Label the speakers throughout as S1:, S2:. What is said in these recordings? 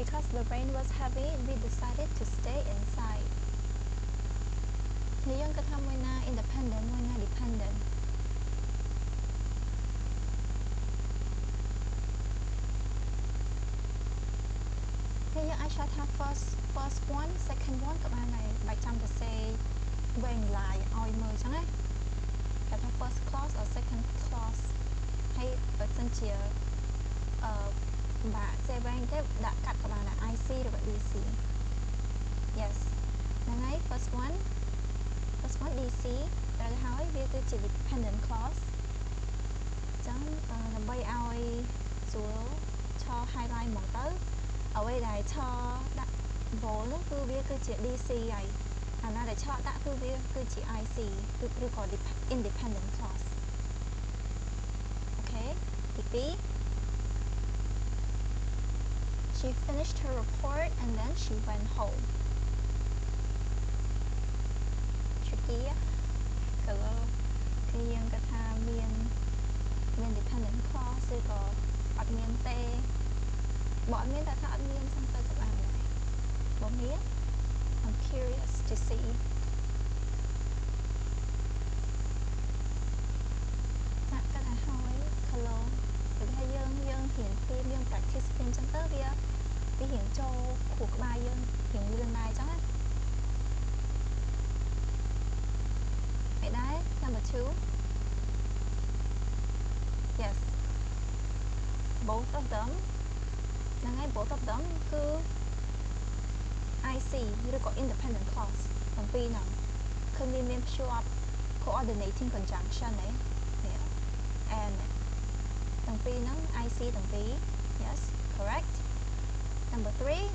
S1: because the rain was heavy we decided to stay inside នេះយើងគិតថាមួយណា independent មួយណា dependentនេះយើងអាចឆ្លើយថា first one second one ក៏បានដែរបើចាំទៅសេវែងឡាយឲ្យមើលអញ្ចឹងណាគេថា first clause or second clause ហើយបើសិនជាបាក់សេវែងទេដាក់កាត់ក៏បានដែរ IC ឬក៏ DC yes ហ្នឹងហើយ first one DC ត្រូវហើយវាគឺជា dependent clause អញ្ចឹងដើម្បីឲ្យស្រួលឆ highlight ហ្មងទៅអ្វីដែលឆដាក់ bold ហ្នឹងគឺវាគឺជា DC ហើយអាណាដែលឆដាក់គឺវាគឺជា IC ឬក៏ independent clause អូខេទី2 She finished her report and then she went home tricky ក៏គឺយើងគិតថាមាន dependent clause ឬក៏អត់មានទេបើអត់មានតែថាអត់មានសំទៅក៏បានដែរបើមាន I'm curious to see ចាក់ក៏ដែរហើយ hello តែថាយើងរៀនព្រៀមយើង practice ព្រៀមចឹងទៅវារៀងចូលខួរក្បាលយើងរៀងលឿនដែរចឹងណាហើយដែរ number 2 yes both of them ហ្នឹងហើយ both of them គឺ IC ឬក៏ independent clause ទាំងពីរហ្នឹងឃើញវាមានភ្ជាប់ coordinating conjunction នេះ and ទាំងពីរហ្នឹង IC ទាំងពីរ yes correct number 3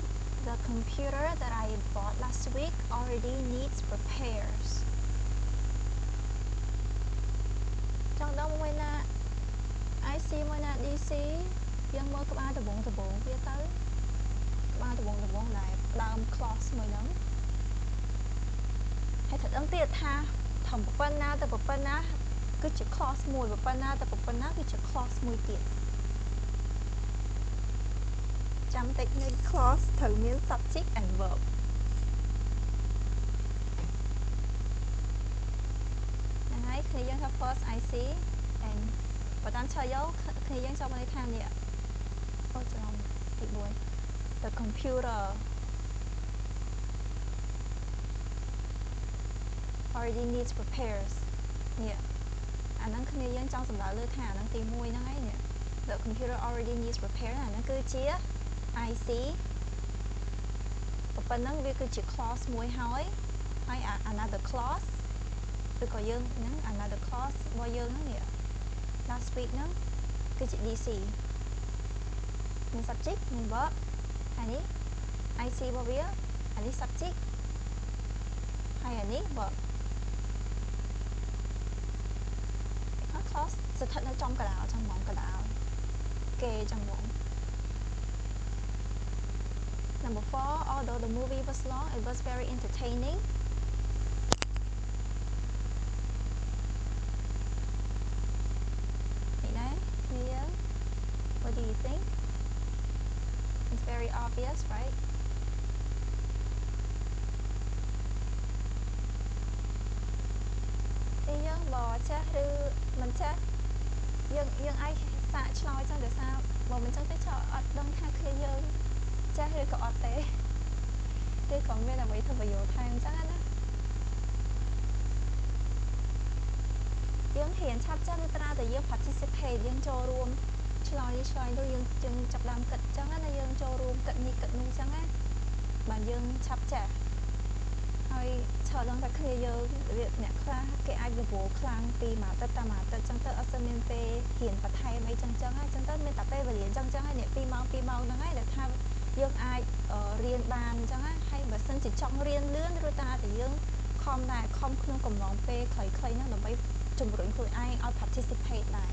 S1: the computer that I bought last week already needs repairs ចង់ដឹងមួយណា IC មួយណា DC យើងមើលក្បាលដំបងវាទៅក្បាលដំបងដែលដើម clause មួយហ្នឹងហើយត្រូវដឹងទៀតថាធំប៉ុណ្ណាទៅប៉ុណ្ណាគឺជា clause មួយប៉ុណ្ណាទៅប៉ុណ្ណាគឺជា clause មួយទៀតចាំតិចនៃ clause ត្រូវមាន subject and verb ហ្នឹងហើយគ្នាយើងថា first IC and បើតាមឆើយកគ្នាយើងចង់បានន័យថានេះអូច្រឡំទី4 the computer already needs repairs នេះអាហ្នឹងគ្នាយើងចង់សម្ដៅលើថាអាហ្នឹងទី1ហ្នឹងឯងនេះ the computer already needs repair អាហ្នឹងគឺជា IC ប៉ុណ្ណឹងវាគឺជា clause មួយហើយ another clause ឬក៏យើងហ្នឹង another clause របស់យើងហ្នឹងនេះ last week ហ្នឹងគឺជា DC មាន subject មាន verb ហើយនេះ IC របស់វាអានេះ subject ហើយអានេះ verb clause ស្ថិតនៅចំកណ្ដាលចំហ្មងកណ្ដាលគេចំហ្មង number 4 although the movie was long it was very entertaining នេះដែរគ្នា what do you think it's very obvious right យើងបើចេះឬមិនចេះយើងអាចសាកឆ្លើយចឹងដោយសារបើមិនចឹងទេចោលអត់ដឹងថាគ្នាយើងចេះឬក៏អត់ទេឬក៏មានអ្វីធ្វើប្រយោជន៍ថែមចឹងណាយើងរៀនឆាប់ចេះលុះត្រាតែយើង participate យើងចូលរួមឆ្លើយនោះយើងចាប់ដើមគិតចឹងណាយើងចូលរួមគិតនេះគិតនោះចឹងណាបានយើងឆាប់ចេះហើយឆ្លងដល់តែគ្នាយើងអ្នកខ្លះគេអាចរវល់ខ្លាំងពីមួយអាទិត្យតាមមួយអាទិត្យចឹងទៅអត់សូវមានពេលរៀនបន្ថែមអីចឹងហើយចឹងទៅមានតែពេលវេលាចឹងហើយអ្នក2ម៉ោងហ្នឹងហើយដែលថាយើងអាចរៀនបានចឹងហើយបើសិនជាចង់រៀនលឿនឬតាតែយើងខំក្នុងកំឡុងពេលខ្លីៗហ្នឹងដើម្បីជំរុញខ្លួនឯងឲ្យ participate ដែរ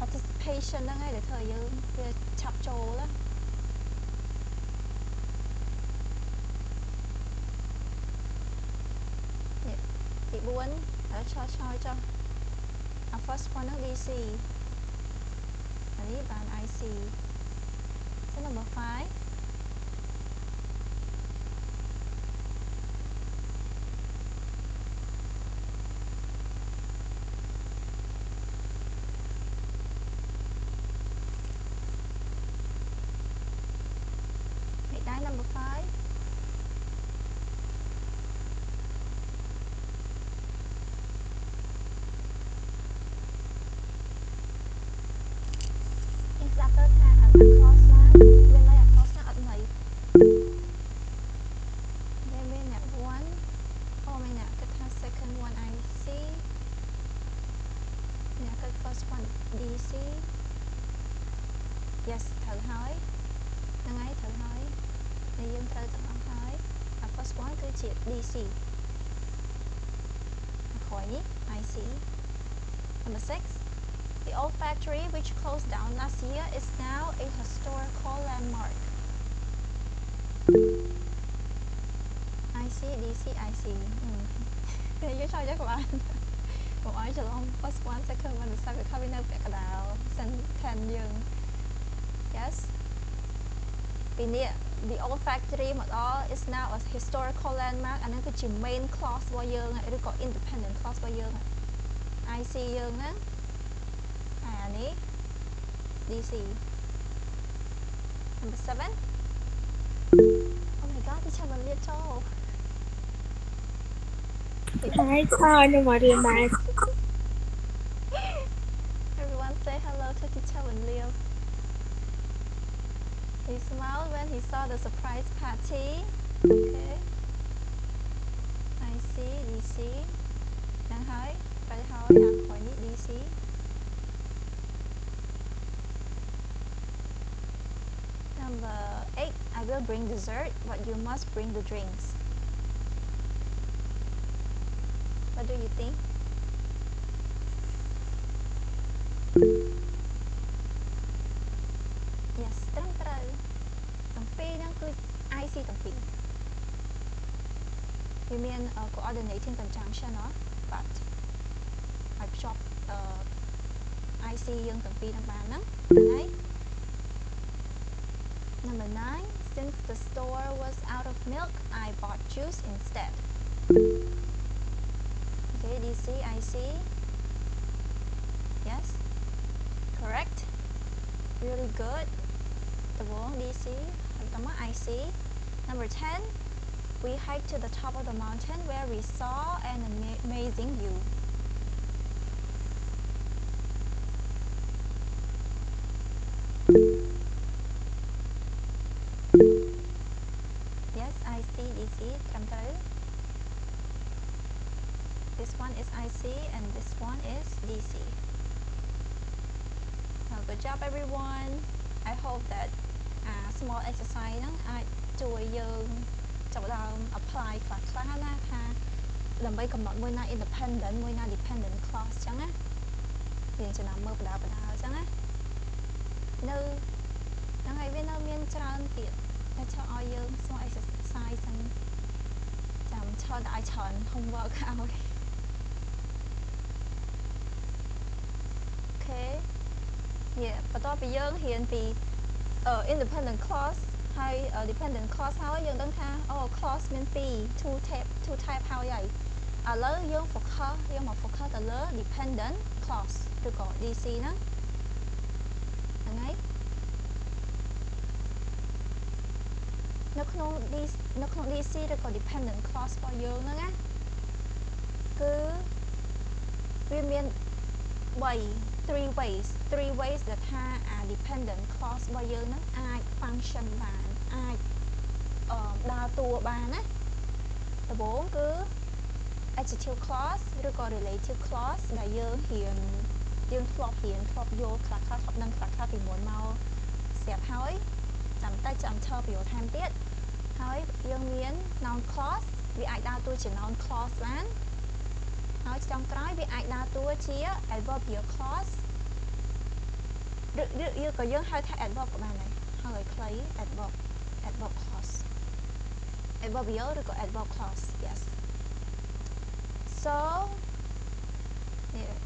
S1: participation ហ្នឹងហើយដែលធ្វើឲ្យយើងវាឆាប់ចូលណាទី4ហើយឆ្លើយចុះ first one ហ្នឹង DC អានេះបាន IC ចឹង number 5 first one DC yes ត្រូវហើយហ្នឹងហើយត្រូវហើយដែលយើងត្រូវទាំងអស់ហើយ first one គឺជា DC ក្រោយនេះ IC number 6 the old factory which closed down last year is now a historical landmark IC DC IC តែយើងចូលយកបានកុំឲ្យច្រឡំ first one second one វាសាវាខវានៅពាក់កណ្ដាល sentence យើង yes ពីនេះ the old factory មកដល់ is now a historical landmark អានឹងគឺជា main clause របស់យើងឬក៏ independent clause របស់យើង IC យើងណាអានេះ DC number 7 oh my god ទីឆាប់លាតចូល
S2: Hi, Tanya Maria.
S1: Everyone say hello to teacher and Leo. He smiled when he saw the surprise party. Okay. I see DC. Đang hỏi, phải hỏi hỏi ní DC. Number 8. I will bring dessert, but you must bring the drinks. What do you think? Yes ត្រឹមត្រូវទាំងពីរហ្នឹងគឺ IC ទាំងពីរវាមាន coordinating conjunction ហ៎ but ឲ្យភ្ជាប់ IC យើងទាំងពីរហ្នឹងបានហ្នឹងហើយ Number 9 since the store was out of milk I bought juice instead okay DC IC yes correct really good the wrong DC IC number 10 we hiked to the top of the mountain where we saw an amazing view yes IC DC ត្រឹមត្រូវ this one is IC and this one is DC well, good job everyone I hope that small exercise ហ្នឹងអាចជួយយើងចាប់ផ្ដើម apply ខ្លះៗណាថាដើម្បីកំណត់មួយណា independent មួយណា dependent clause អញ្ចឹងណាយើងចំណាំមើលបដាអញ្ចឹងណានៅហ្នឹងហើយវានៅមានច្រើនទៀតតែចង់ឲ្យយើង small exercise ហ្នឹងចាំឈរដាក់ឲ្យច្រើន homework ឲ្យ okay បន្ទាប់ពីយើងរៀនពី independent clause ហើយ dependent clause ហើយយើងដឹងថាអូ clause មាន2 type ហើយឥឡូវយើងមក focus ទៅលើ dependent clause ឬក៏ DC ហ្នឹងហើយនៅក្នុង DC ឬក៏ dependent clause របស់យើងហ្នឹងណាគឺវាមាន3 ways ដែលថា dependent clause របស់យើងហ្នឹងអាច function បានអាចដើរតួបានណាដំបូងគឺ adjective clause ឬក៏ relative clause ដែលយើងធ្លាប់យល់ខ្លះធ្លាប់ដឹងខ្លះពីមុនមកស្រាប់ហើយចាំតែចាំឈរប្រយោគថែមទៀតហើយយើងមាន noun clause វាអាចដើរតួជា noun clause បានហើយចុងក្រោយវាអាចដើរតួជា adverbial clause ឬក៏យើងហៅថា adverb ក៏បានដែរហើយខ្លី adverb clause adverbial ឬក៏ adverb clause yes so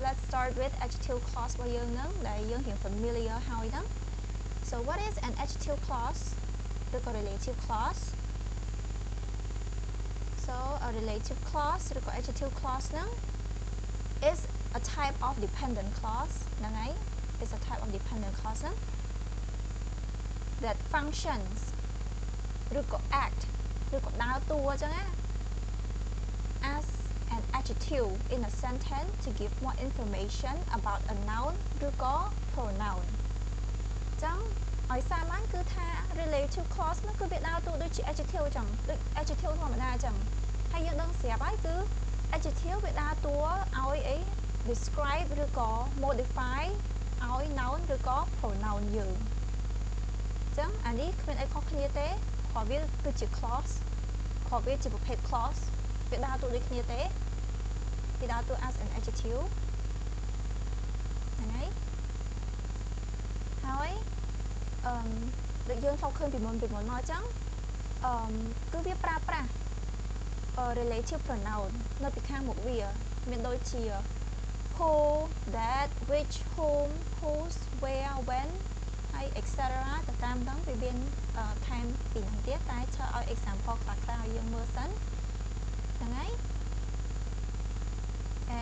S1: let's start with adjective clause របស់យើងហ្នឹងដែលយើងរៀន familiar ហើយហ្នឹង so what is an adjective clause ឬក៏ relative clause so a relative clause ឬក៏ adjective clause ហ្នឹង is a type of dependent clause ហ្នឹងហើយ is a type of dependent clause ហ្នឹង that functions ឬក៏ act ឬក៏ដើរតួអញ្ចឹងណា as an adjective in a sentence to give more information about a noun ឬក៏ pronoun អញ្ចឹងឲ្យសាមញ្ញគឺថា relative clause នោះគឺវាដើរតួដូចជា adjective អញ្ចឹងដូច adjective ធម្មតាអញ្ចឹងហើយយើងដឹងស្រាប់ហើយគឺ adjective វាដើរតួឲ្យអី describe ឬក៏ modify ឲ្យ noun ឬក៏ pronoun យើងអញ្ចឹងអានេះគ្មានអីខុសគ្នាទេព្រោះវាគឺជា clause ព្រោះវាជាប្រភេទ clause វាដើរតួដូចគ្នាទេវាដើរតួ as an adjective ហ្នឹងហើយហើយដូចយើងធ្លាប់ឃើញពីមុនមកអញ្ចឹងគឺវាប្រើប្រាស់relative pronoun នៅពីខាងមុខវាមានដូចជា who that which whom whose where when ហើយ etc ទៅតាមហ្នឹងវាមានថែមពីហ្នឹងទៀតតែchờឲ្យ example ខ្លះៗឲ្យយើងមើលសិនហ្នឹងហើយ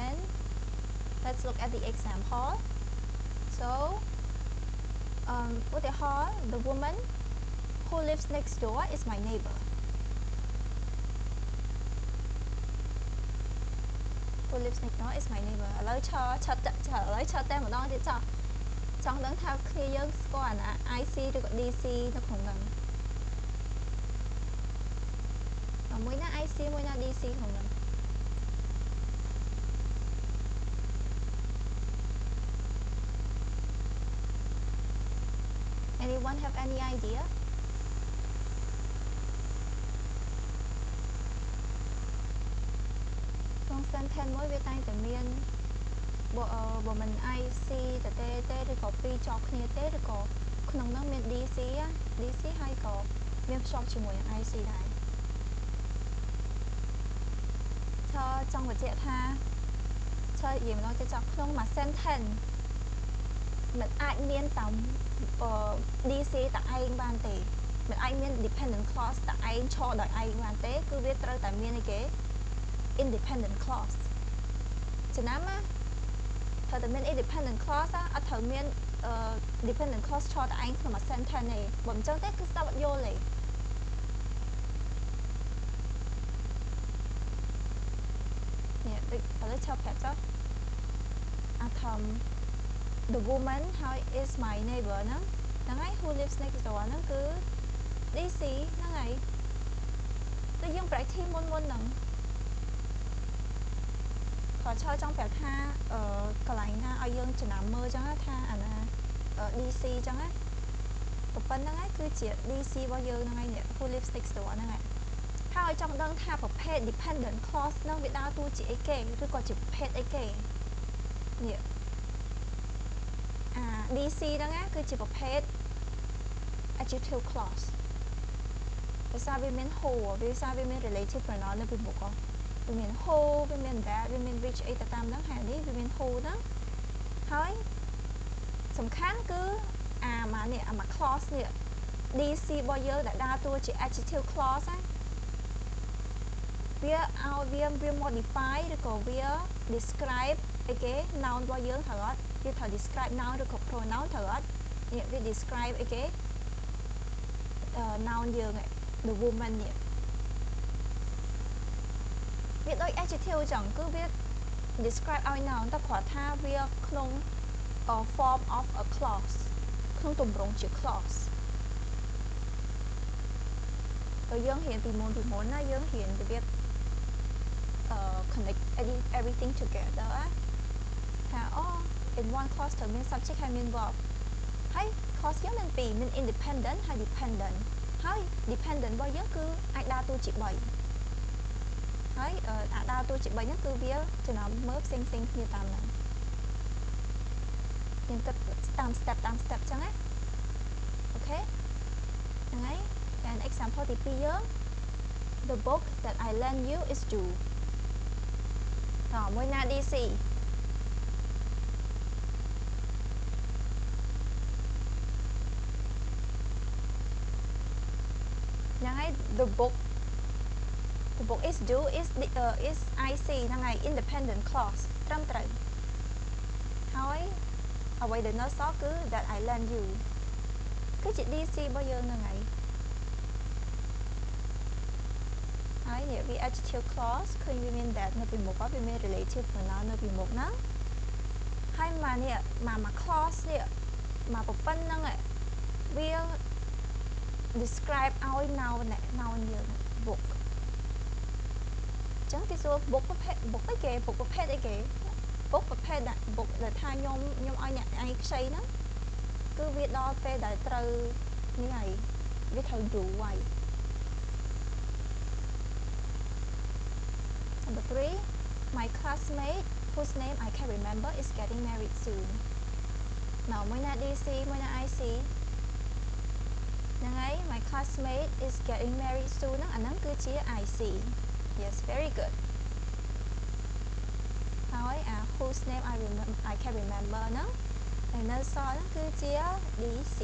S1: and let's look at the example so ឧទាហរណ៍ the woman who lives next door is my neighbor who lives next door is my neighbor ឥឡូវឈរតែម្ដងទៀតចង់ដឹងថាគ្នាយើងស្គាល់អាណា IC ឬក៏ DC នៅក្នុងហ្នឹងមួយណា IC មួយណា DC ក្នុងហ្នឹង anyone have any idea ក្នុង sentence មួយវាតែងតែមានបើមិន IC ទេឬក៏ពីរជាប់គ្នាទេឬក៏ក្នុងហ្នឹងមាន DC ហើយក៏មានភ្ជាប់ជាមួយនឹង IC ដែរចង់បញ្ជាក់ថានិយាយម្ដងទៀតក្នុងមួយ sentence មិនអាចមានតែDC តែឯងបានទេមិនអាចមាន dependent clause តែឯងឈរដោយឯងបានទេគឺវាត្រូវតែមានអីគេ independent clause ចំណាំណាត្រូវតែមាន independent clause អត់ត្រូវមានdependent clause ឈរតែឯងក្នុងមួយ sentence ទេបើមិនចឹងទេគឺស្ដាប់អត់យល់ទេនេះដូចឥឡូវឈប់ប្រាប់ចុះអាថំ the woman ហើយ is my neighbor ហ្នឹងហើយ who lives next door ហ្នឹងគឺ DC ហ្នឹងហើយដូចយើង practice មុនហ្នឹងគាត់ចង់ប្រាប់ថាកន្លែងណាឲ្យយើងចំណាំមើលចឹងថាអាណា DC ចឹងណាប៉ុណ្្នឹងហើយគឺជា DC របស់យើងហ្នឹងហើយនេះ who lives next door ហ្នឹងហើយហើយចង់ដឹងថាប្រភេទ dependent clause ហ្នឹងវាដើរតួជាអីគេឬក៏ជាប្រភេទអីគេនេះDC ហ្នឹងណាគឺជាប្រភេទ adjective clause ភាសាវាមាន who ភាសាវាមាន relative pronoun នៅពីមុខវាមាន who វាមាន that វាមាន which អីទៅតាមហ្នឹងហើយនេះវាមាន who ហ្នឹងហើយសំខាន់គឺមួយ clause នេះ DC របស់យើងដែលដើរតួជា adjective clause ណាវាឲ្យវា modify ឬក៏វា describe អីគេ noun របស់យើងត្រូវអត់វាត្រូវ describe noun ឬក៏ pronoun ត្រូវអត់នេះវា describe អីគេ noun យើងឯង the woman នេះវាដូច adjective ចឹងគឺវា describe ឲ្យ noun តែគ្រាន់ថាវាក្នុង form of a clause ក្នុងទម្រង់ជា clause បើយើងរៀនពីមុនណាយើងរៀនរបៀបconnect everything together ថា in one clause ត្រូវមាន subject ហើយមាន verb ហើយ clause យើងមានពីរមាន independent ហើយ dependent ហើយ dependent របស់យើងគឺអាចដើរតួជា3ហើយដើរតួជា3ហ្នឹងគឺវាចំណោមមើលផ្សេងគ្នាតាមហ្នឹងយើងគិតតាម step ចឹងណាអូខេហ្នឹងហើយតែ example ទី2យើង the book that I lend you is due មួយណា DC ហ្នឹងហើយ the book is due is IC ហ្នឹងហើយ independent clause ត្រឹមត្រូវហើយអ្វីដែលនៅសល់គឺ that I lend you គឺជា DC របស់យើងហ្នឹងហើយនេះវា adjective clause ឃើញវាមាន that នៅពីមុខវាមាន relative pronoun នៅពីមុខហ្នឹងហើយមកនេះមក clause នេះមកប៉ុណ្្នឹងវា describe ឲ្យ noun យើង book អញ្ចឹងគេសួរ book ប្រភេទ book អីគេ book ប្រភេទអីគេ ពុកប្រភេទពុកដែលថាខ្ញុំឲ្យអ្នកឯងខ្ចីហ្នឹងគឺវាដល់ពេលដែលត្រូវនេះហើយវាត្រូវយូរហើយ Number 3 my classmate whose name I can remember is getting married soon nàoមួយណា DC មួយណា IC ហ្នឹងហើយ my classmate is getting married soon ហ្នឹងអាហ្នឹងគឺជា IC yes very good ហើយwhose name I can remember ហ្នឹងហើយនៅសល់ហ្នឹងគឺជា DC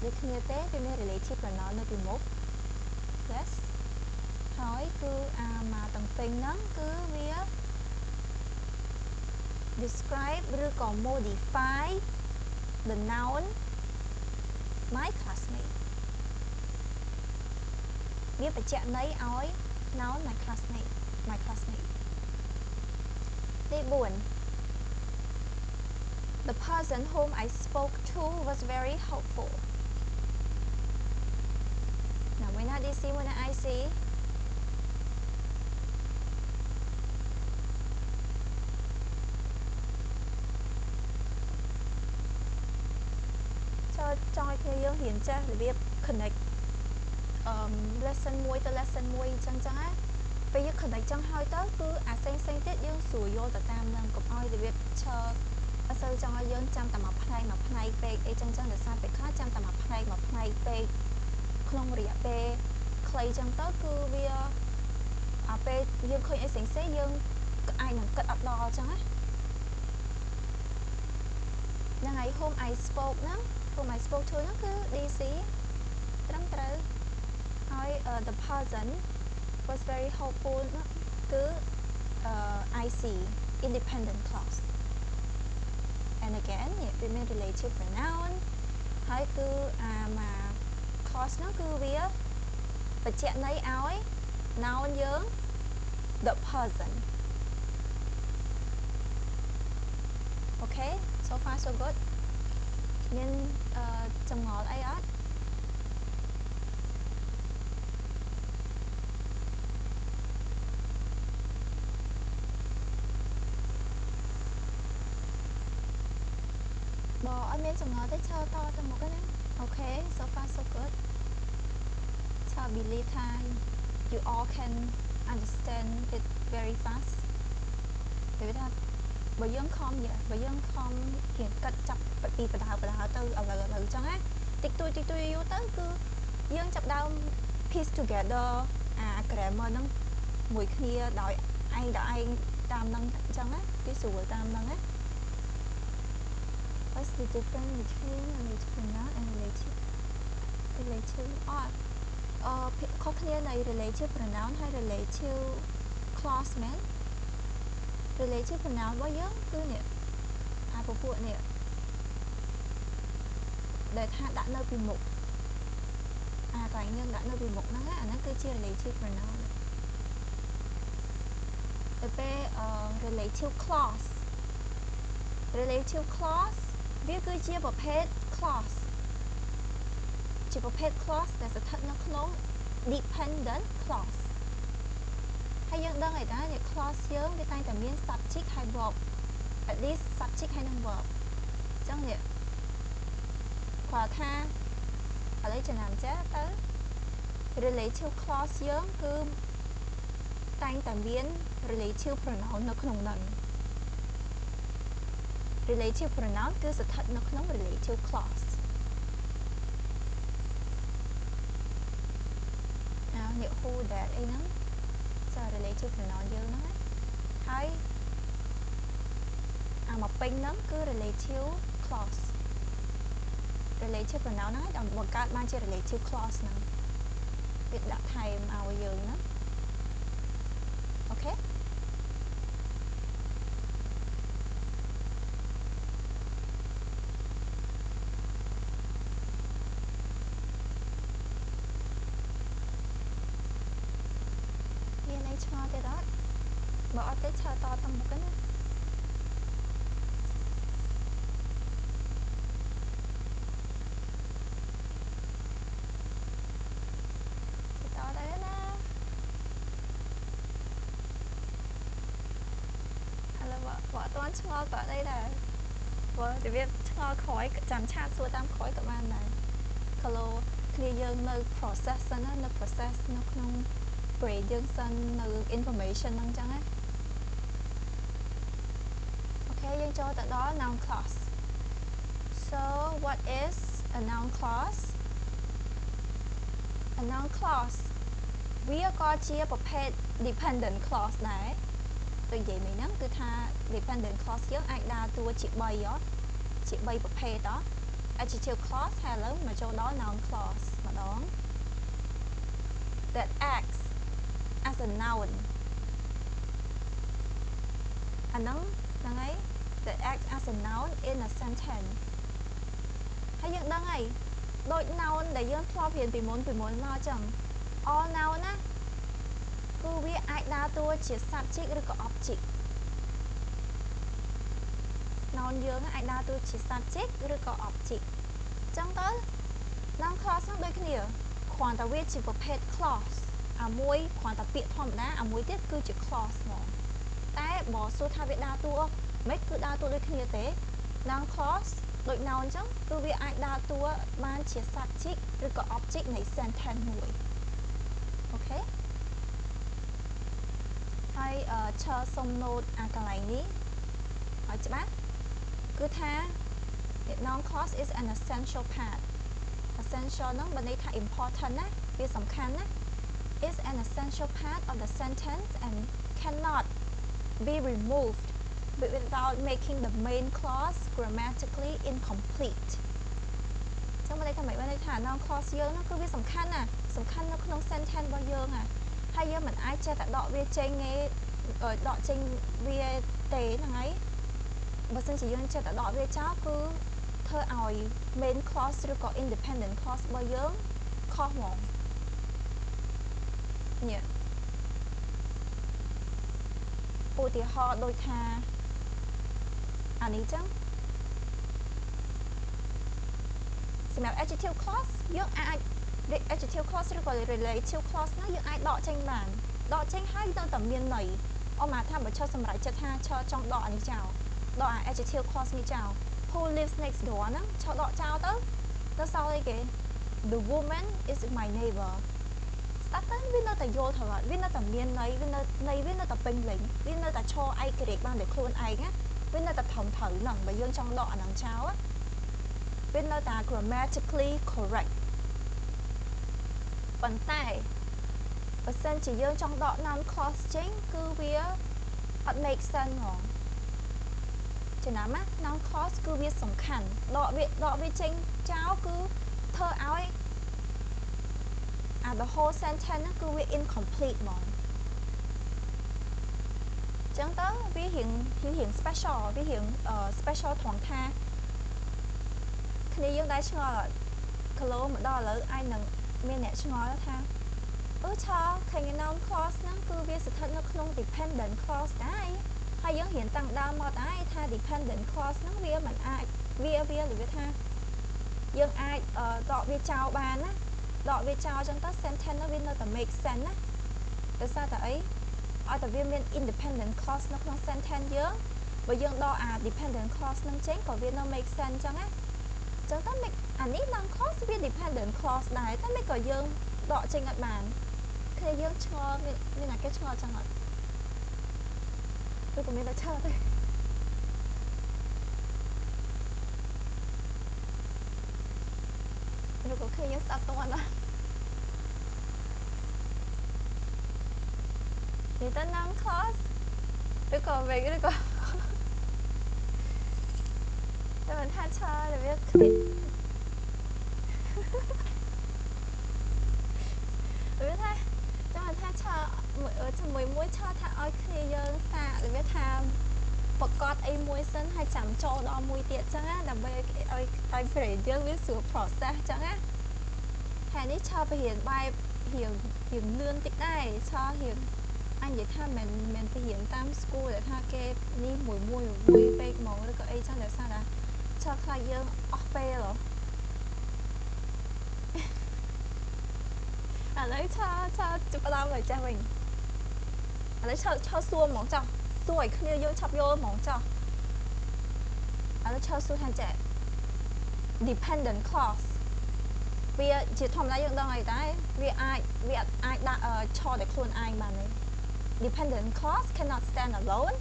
S1: ដូចគ្នាទេវាមាន relative pronoun នៅពីមុខ yes ហើយគឺមកទាំងពេញហ្នឹងគឺវា describe ឬក៏ modify the noun my classmate វាបញ្ជាក់ន័យឲ្យ noun my classmate ទី4 The person whom I spoke to was very helpful ណាមួយណា DC មួយណា IC ចង់ឲ្យគ្នាយើងរៀនចេះរបៀប connect lesson 1 ទៅ lesson 1 អញ្ចឹងណាពេលយើង connect ចឹងហើយទៅគឺអាផ្សេងទៀតយើងស្រួលយល់ទៅតាមនឹងកុំឲ្យរបៀបឈើអត់សូវចង់ឲ្យយើងចាំតែមួយផ្នែកពេកអីចឹងដោយសារពេលខ្លះចាំតែមួយផ្នែកពេកក្នុងរយៈពេលខ្លីចឹងទៅគឺវាពេលយើងឃើញអីផ្សេងយើងអាចនឹងគិតអត់ដល់ចឹងណាហ្នឹងហើយ whom I spoke to ហ្នឹងគឺ DC ត្រឹមត្រូវហើយ the person was very helpful គឺ IC independent clause and again វាមាន relative pronoun ហើយគឺមក clause ហ្នឹងគឺវាបញ្ជាក់ន័យឲ្យ noun យើង the person okay so far so good មានចម្ងល់អីអត់បើអត់មានចម្ងល់ទេឈើតទៅមុខណា okay so far so good ឈើ believe ថា you all can understand it very fast និយាយថាបើយើងខំរៀនកាត់ចាប់ពីបដាទៅឥឡូវចឹងណាតិចតួចយូរទៅគឺយើងចាប់ដើម piece together grammar ហ្នឹងមួយគ្នាដោយឯងតាមហ្នឹងចឹងណាគឺស្រួលតាមហ្នឹងណា What's the difference between relative pronoun and relative ខុសគ្នានៃ relative pronoun ហើយ relative clause មែន relative pronoun របស់យើងគឺនេះពពួកនេះដែលថាដាក់នៅពីមុខកន្លែងយើងដាក់នៅពីមុខហ្នឹងអាហ្នឹងគឺជា relative pronoun ទៅពេល relative clause វាគឺជាប្រភេទ clause ជាប្រភេទ clause ដែលស្ថិតនៅក្នុង dependent clause ហើយយើងដឹងហើយតា clause យើងវាតែងតែមាន subject ហើយ verb at least subject ហើយនិង verb អញ្ចឹងនេះគាត់ថាឥឡូវចំណាំចេះទៅ relative clause យើងគឺតែងតែមាន relative pronoun នៅក្នុងហ្នឹង relative pronoun គឺស្ថិតនៅក្នុង relative clause នេះ who that អីហ្នឹងrelative pronoun យើងហ្នឹងហើយមកពេញហ្នឹងគឺ relative clause relative pronoun ហ្នឹងឲ្យបង្កើតបានជា relative clause ហ្នឹងវាដាក់ថែមឲ្យយើងហ្នឹងអូខេឆ្ងល់ទៀតអត់បើអត់ទេឆើតទៅមុខណាតទៅណា ល់បាត់អីដែរព្រោះរបៀបឆ្ងល់ក្រោយចាំឆាតសួរតាមក្រោយក៏បានដែរគីឡូគ្នាយើងនៅ process សិនណានៅ process នៅក្នុង brain យើងសិននៅ information ហ្នឹងអញ្ចឹងណាអូខេយើងចូលទៅដល់ noun clause so what is a noun clause a noun clause វាក៏ជាប្រភេទ dependent clause ដែរដូចនិយាយមិញហ្នឹងគឺថា dependent clause យើងអាចដើរតួជា3ជា3ប្រភេទadjective clause ហើយឥឡូវមកចូលដល់ noun clause ម្ដង that acts as a noun អាហ្នឹងហើយ that acts as a noun in a sentence ហើយយើងដឹងហើយដូច noun ដែលយើងធ្លាប់រៀនពីមុនមកចឹង all noun ណាគឺវាអាចដើរតួជា subject ឬក៏ object noun យើងអាចដើរតួជា subject ឬក៏ object ចឹងទៅ noun clause ហ្នឹងដូចគ្នាគ្រាន់តែវាជាប្រភេទ clause អាមួយគ្រាន់តែពាក្យធម្មតាអាមួយទៀតគឺជា clause ហ្មងតែបើសួរថាវាដើរតួមិនគឺដើរតួដូចគ្នាទេ noun clause ដូច noun អញ្ចឹងគឺវាអាចដើរតួបានជា subject ឬក៏ object នៃ sentence មួយអូខេហើយឈើសុំ note អាកន្លែងនេះឲ្យច្បាស់គឺថា noun clause is an essential part essential ហ្នឹងបើន័យថា important ណាវាសំខាន់ណា is an essential part of the sentence and cannot be removed without making the main clause grammatically incomplete ចឹងបើន័យថាម៉េចបើន័យថា noun clause យើងហ្នឹងគឺវាសំខាន់ណាសំខាន់នៅក្នុង sentence របស់យើងហើយយើងមិនអាចចេះតែដកវាចេញទេដកចេញវាទេហ្នឹងហើយបើសិនជាយើងចេះតែដកវាចោលគឺធ្វើឲ្យ main clause ឬក៏ independent clause របស់យើងខុសហ្មងនេះឧទាហរណ៍ដូចថាអានេះចឹងសម្រាប់ adjective clause យើងអាច adjective clause ឬក៏ relative clause ហ្នឹងយើងអាចដកចេញបានដកចេញហើយនៅតែមានន័យអមថាបើឈរសម្រាប់ចិត្តថាឈរចង់ដកអានេះចោលដកអា adjective clause នេះចោល who lives next door ហ្នឹងឈរដកចោលទៅសល់អីគេ the woman is my neighbor ស្ដាប់ទៅវានៅតែយល់ត្រូវអត់វានៅតែមានន័យវានៅតែពេញលេញវានៅតែឈរឯករាជ្យបានដោយខ្លួនឯងណាវានៅតែត្រឹមត្រូវហ្នឹងបើយើងចង់ដកអាហ្នឹងចោលវានៅតែ grammatically correct ប៉ុន្តែបើសិនជាយើងចង់ដក noun clause ចេញគឺវាអត់ make sense ហ្មងចំណាំណា noun clause គឺវាសំខាន់ដកវាចេញចោលគឺធ្វើឲ្យthe whole sentence ហ្នឹងគឺវា incomplete ហ្មងចឹងទៅវារៀង special វារៀង special ត្រង់ថាគ្នាយើងដែរឆ្ងល់គីឡូមកដល់ឥឡូវអាចនឹងមានអ្នកឆ្ងល់ថាឆោឃើញ noun clause ហ្នឹងគឺវាស្ថិតនៅក្នុង dependent clause ដែរហើយយើងរៀនតាំងដើមមកដែរថា dependent clause ហ្នឹងវាមិនអាចវាថាយើងអាចដកវាចោលបានណាដកវាចោលចឹងទៅ sentence ហ្នឹងវានៅតែ make sense ណាដោយសារតែអីឲ្យតែវាមាន independent clause នៅក្នុង sentence យើងបើយើងដកអា dependent clause ហ្នឹងចេញក៏វានៅ make sense ចឹងណាចឹងទៅអានេះ noun clause វា dependent clause ដែរតែមិនក៏យើងដកចេញអត់បានគ្នាយើងឆ្ងល់មានតែគេឆ្ងល់ចឹងអត់ឬក៏មានតែឈើទេឬក៏គ្នាយើងស្ដាប់តន់ណានិយាយទៅ noun clause ឬក៏វិញឬក៏តែមិនថាឈើតែវាគ្នាវាថាចាំថាឈើជាមួយឈើថាឲ្យគ្នាយើងសាកវាថាប្រកាសអីមួយសិនហើយចាំចូលដល់មួយទៀតចឹងណាដើម្បីឲ្យ brain យើងវាស្រួល process ចឹងណាហើយនេះឈើពហិនបែបរៀងលឿនតិចដែរឈើរៀងអញនិយាយថាមិនពហិនតាម school ដែលថាគេនេះមួយពេកហ្មងឬក៏អីចឹងដោយសារថាឈើខ្លាចយើងអស់ពេលឥឡូវឈើចាប់ផ្ដើមឲ្យចេះវិញឥឡូវឈើសួរហ្មងចោះសួរឲ្យគ្នាយើងឆាប់យល់ហ្មងចោះ ឈើស៊ូថាចេះ dependent clause វាជាធម្មតាយើងដឹងអីដែរវាអាចដាក់ឈរតែខ្លួនឯងបានទេ dependent clause cannot stand alone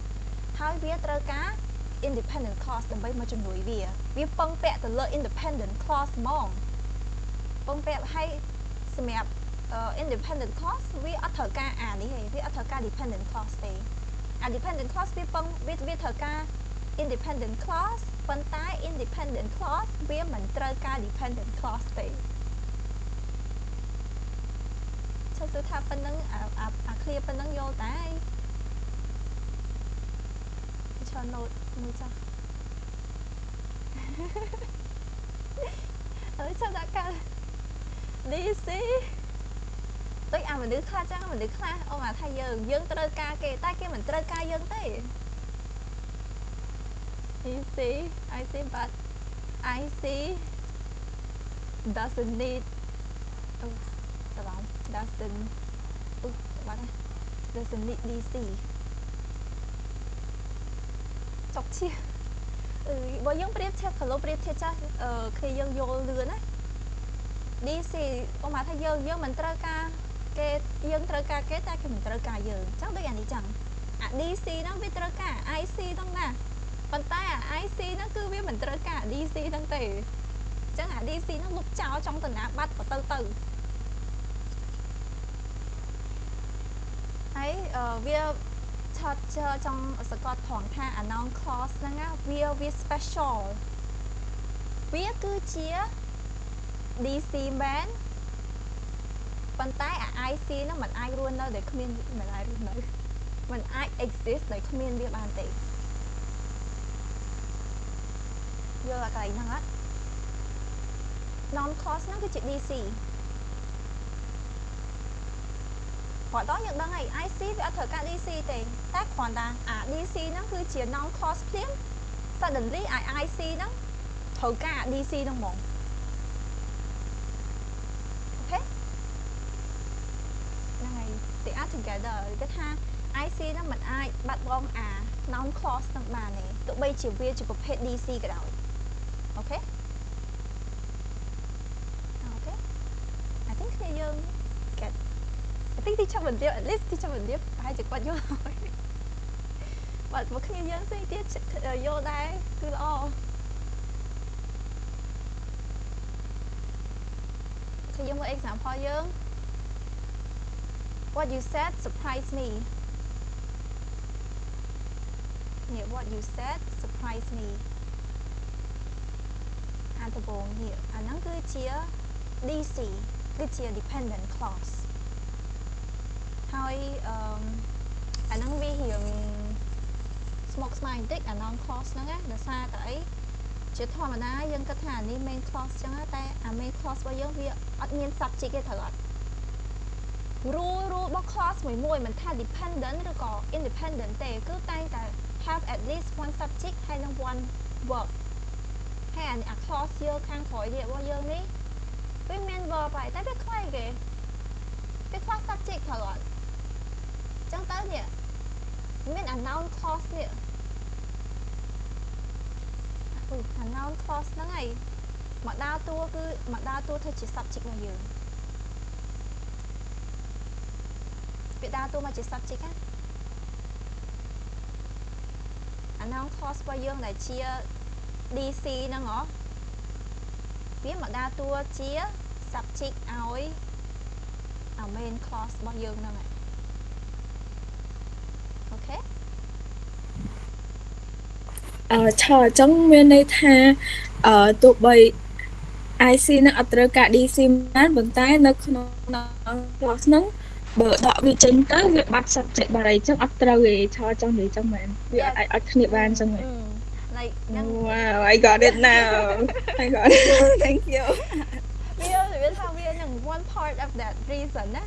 S1: ហើយវាត្រូវការ independent clause ដើម្បីមកជំនួយវាពឹងពាក់ទៅលើ independent clause ហ្មងពឹងពាក់ឲ្យសម្រាប់independent clause វាអត់ត្រូវការអានេះទេវាអត់ត្រូវការ dependent clause ទេអា dependent clause វាត្រូវការ independent clause ប៉ុន្តែ independent clause វាមិនត្រូវការ dependent clause ទេឈប់ថាប៉ុណ្្នឹងអា clear ប៉ុណ្្នឹងយល់តែឈរ note មួយចាស់ឥឡូវចាំដាក់កាល DC ដូចអាមនុស្សខ្លះចឹងមនុស្សខ្លះអូថាយើងត្រូវការគេតែគេមិនត្រូវការយើងទេ DC I see but I see doesn't need doesn't need DC ចុកឈៀបើយើងប្រៀបធៀបគីឡូប្រៀបធៀបចាស់គ្នាយើងយល់លឿនណា DC អូមកថាយើងមិនត្រូវការគេយើងត្រូវការគេតែគេមិនត្រូវការយើងអញ្ចឹងដូចអានេះចឹងអា DC ហ្នឹងវាត្រូវការ IC ហ្នឹងណាប៉ុន្តែអា IC ហ្នឹងគឺវាមិនត្រូវការ DC ហ្នឹងទេអញ្ចឹងអា DC ហ្នឹងលុបចោលចង់ទៅណាបាត់ក៏ទៅហើយវាឆាត់ចង់សង្កត់ថងថា noun clause ហ្នឹងវា special វាគឺជា DC man ប៉ុន្តែអា IC ហ្នឹងมันអាចរស់នៅដោយគ្មានมันអាចរស់នៅมันអាច exist ដោយគ្មានវាបានទេយល់អាកន្លែងហ្នឹងអត់ noun clause ហ្នឹងគឺជា DC គាត់ដល់យើងដឹងហើយ IC វាអត់ត្រូវការ DC ទេតែគ្រាន់តែអា DC ហ្នឹងគឺជា noun clause ភ្លាម suddenly IC ហ្នឹងត្រូវការ DC ហ្នឹងហ្មងអូខេហ្នឹងហើយ they are together គេថា IC ហ្នឹងមិនអាចបាត់បង់អា noun clause ហ្នឹងបានទេទោះបីជាវាជាប្រភេទ DC ក៏ដោយអូខេI think គ្នាយើង get I think ទីចាប់បន្ទាប at least ទីចាប់បន្ទាបប្រហែលជាគាត់យល់ហើយបើមកគ្នាយើងផ្សេងទៀតយល់ដែរគឺល្អគឺយើងមើល example យើង What you said surprised me Yeah what you said surprised me អាដំបូងនេះអាហ្នឹងគឺជា DC គឺជា dependent clause ហើយអាហ្នឹងវារៀងស្មុគស្មាញបន្តិចអា noun clause ហ្នឹងណាដោយសារតែអីជាធម្មតាយើងគិតថាអានេះ main clause ចឹងតែអា main clause របស់យើងវាអត់មាន subject ទេត្រូវអត់ rule របស់ clause មួយមិនថា dependent ឬក៏ independent ទេគឺតែងតែ have at least one subject ហើយនិង one verb ហើយអា clause យើងខាងក្រោយនេះរបស់យើងនេះវាមាន verb ហើយតែវាខ្លីគេវាខ្វះ subject ត្រូវអត់ចឹងទៅនេះមានអា noun clause នេះអា noun clause ហ្នឹងហើយមកដើរតួគឺមកដើរតួធ្វើជា subject របស់យើងវាដើរតួមកជា subject ណាអា noun clause របស់យើងដែលជា DC ហ្នឹងហ៎វាមកដើរតួជា subject ឲ្យអា main clause របស់យើងហ្នឹងហើយអូខេ
S2: ឆអញ្ចឹងមានន័យថាទោះបី IC នឹងអត់ត្រូវការ DC បានប៉ុន្តែនៅក្នុង clause ហ្នឹងបើដកវាចេញទៅវាបាត់ subject បាត់អីចឹងអត់ត្រូវទេឆអញ្ចឹងនិយាយចឹងមែនវាអាចអត់គ្នាបានចឹងមែន
S1: like
S2: wow I got it now I got it thank you
S1: វាថាវានឹង one part of that reason ណា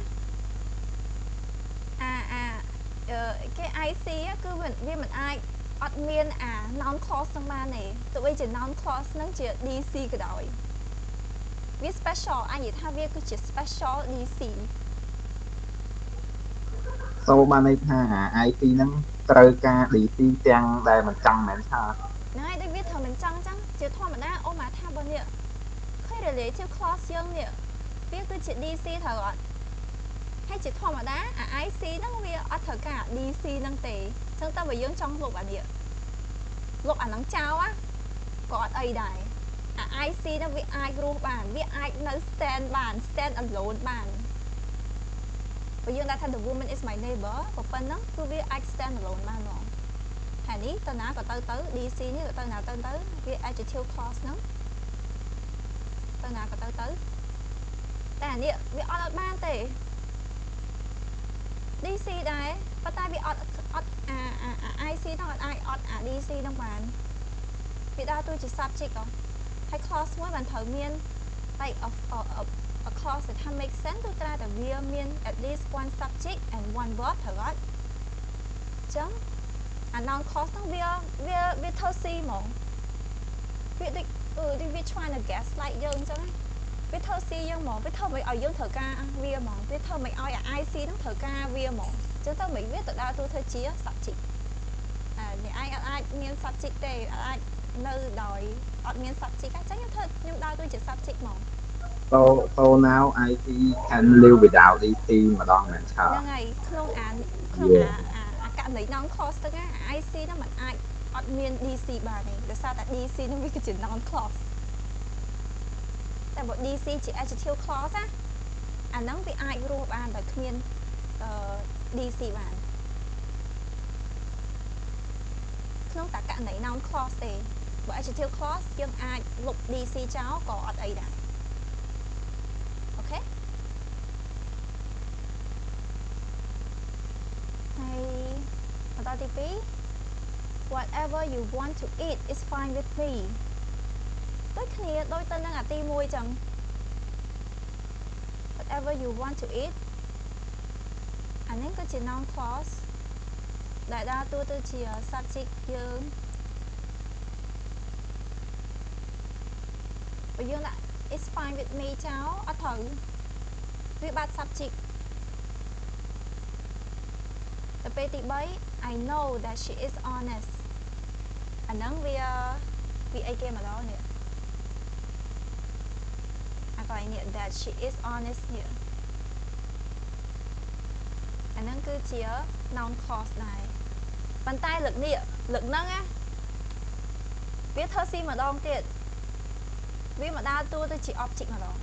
S1: គេ IC គឺវាមិនអាចអត់មានអា noun clause ហ្នឹងបានទេទោះបីជា noun clause ហ្នឹងជា DC ក៏ដោយវា special អាចនិយាយថាវាគឺជា special DC
S3: សូមបានន័យថាអា IC ហ្នឹងត្រូវការ DC ទាំងដែលមិនចង់មែនថា
S1: ហ្នឹងហើយដូចវាត្រូវមិនចង់ចឹងជាធម្មតាអូម៉ាថាបើនេះឃើញ relative clause យើងនេះវាគឺជា DC ត្រូវអត់ហើយជាធម្មតាអា IC ហ្នឹងវាអត់ត្រូវការ DC ហ្នឹងទេអញ្ចឹងតើបើយើងចង់លុបអានេះលុបអាហ្នឹងចោលក៏អត់អីដែរអា IC ហ្នឹងវាអាចរស់បានវាអាចនៅ stand បាន stand alone បានបើយើងដាក់ថា the woman is my neighbor ក៏ប៉ុណ្ណឹងគឺវាអាច stand alone បានហ្មងហើយនេះតើណាក៏ទៅ DC នេះក៏ទៅណាទៅវា adjective clause ហ្នឹងទៅណាក៏ទៅតែអានេះវាអត់បានទេ DC ដែរប៉ុន្តែវាអត់អា IC ហ្នឹងអត់អាចអត់អា DC ហ្នឹងបានវាដើរតួជា subject ហ៎ហើយ clause មួយបានត្រូវមាន like a clause ដែលថា make sense គឺត្រូវតែវាមាន at least one subject and one verb ត្រូវអត់អញ្ចឹងអា noun clause ហ្នឹងវាធ្វើ C ហ្មងវាដូចវា try to gaslight យើងអញ្ចឹងវាធ្វើ C យើងហ្មងវាធ្វើឲ្យយើងត្រូវការវាហ្មងវាធ្វើឲ្យអា IC ហ្នឹងត្រូវការវាហ្មងអញ្ចឹងទៅមិនវាទៅដើរតួធ្វើជា subject អ្នកឯងអាចមាន subject ទេអាចនៅដោយអត់មាន subject អញ្ចឹងខ្ញុំដើរតួជា subject ហ្មង
S3: So now IT can live without DC ម្ដងមែនឆើ
S1: ហ្នឹងហើយក្នុងអាករណី noun clause ហ្នឹង IC ហ្នឹងมันអាចអត់មាន DC បានទេដោយសារតែ DC ហ្នឹងវាគឺជា noun clause តែបើ DC ជា adjective clause ណាអាហ្នឹងវាអាចរស់បានដោយគ្មានDC បានក្នុងតែករណី noun clause ទេបើ adjective clause យើងអាចលុប DC ចោលក៏អត់អីដែរអូខេហើយបន្តទី2 whatever you want to eat is fine with me ដូចគ្នាដូចទៅនឹងអាទី1ចឹង whatever you want to eat អានេះគឺជា noun clause ដែលដើរតួទៅជា subject យើងបើយើងដាក់ it's fine with me ចោលអត់ត្រូវវាបាត់ subject ទៅពេលទី3 I know that she is honest អាហ្នឹងវាអីគេម្ដងនេះអាកន្លែងនេះ that she is honest នេះអាហ្នឹងគឺជា noun clause ដែរប៉ុន្តែលើកហ្នឹងណាវាធ្វើ C ម្ដងទៀតវាមកដើរតួទៅជា object ម្ដង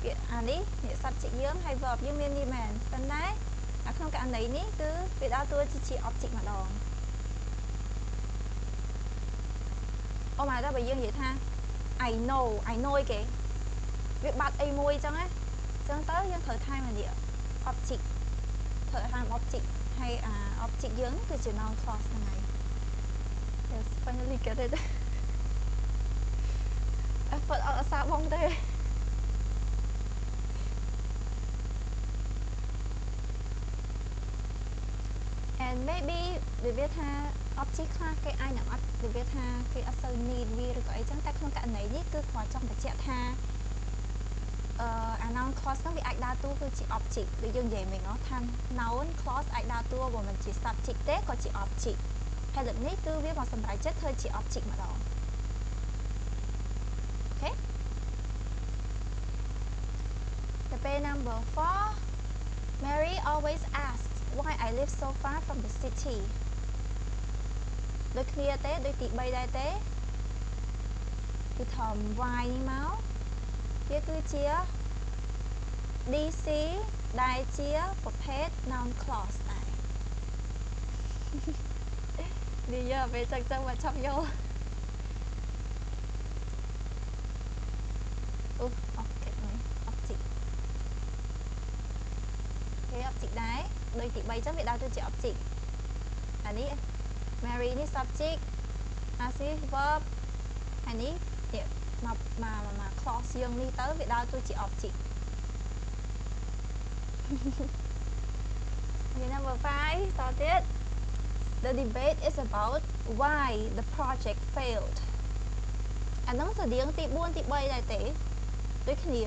S1: វាអានេះ subject យើងហើយ verb យើងមាននេះមែនប៉ុន្តែនៅក្នុងករណីនេះគឺវាដើរតួជា object ម្ដងអូម៉ែដល់បើយើងនិយាយថា I know អីគេវាបាត់អីមួយអញ្ចឹងណាអញ្ចឹងទៅយើងត្រូវថែមអានេះ object ត្រូវថែម object ហើយអា object យើងគឺជា noun clause ហ្នឹងហើយ Yes finally get it អត់អត់អសាបងទេand maybe វាថា object ខ្លះគេអាចនឹងអត់វាថាគេអត់សូវ need វាឬក៏អីចឹងតែក្នុងករណីនេះគឺគាត់ចង់បញ្ជាក់ថាអា noun clause ហ្នឹងវាអាចដើរតួគឺជា object ដូចយើងនិយាយមិញថា noun clause អាចដើរតួបើមិនជា subject ទេក៏ជា object ហើយលើកនេះគឺវាមកសម្រាប់ចិត្តធ្វើជា object ម្ដងអូខេទៅពេល number 4 Mary always asks why I live so far from the city ដូចគ្នាទេដូចទី3ដែរទេគឺធំ why នេះមកវាគឺជា DC ដែលជាប្រភេទ noun clause ដែរនេះយកពេលចឹងទៅមកឆាប់យកអូអូខេ object គេ object ដែរដូចទី3ចឹងវាដើរទៅជា object អានេះ Mary នេះ subject as if verb ហើយនេះមក clause យើងនេះទៅវាដើរទៅជា object okay, number 5 started the debate is about why the project failed អាហ្នឹងស្តៀងទី4ទី3ដែរទេដូចគ្នា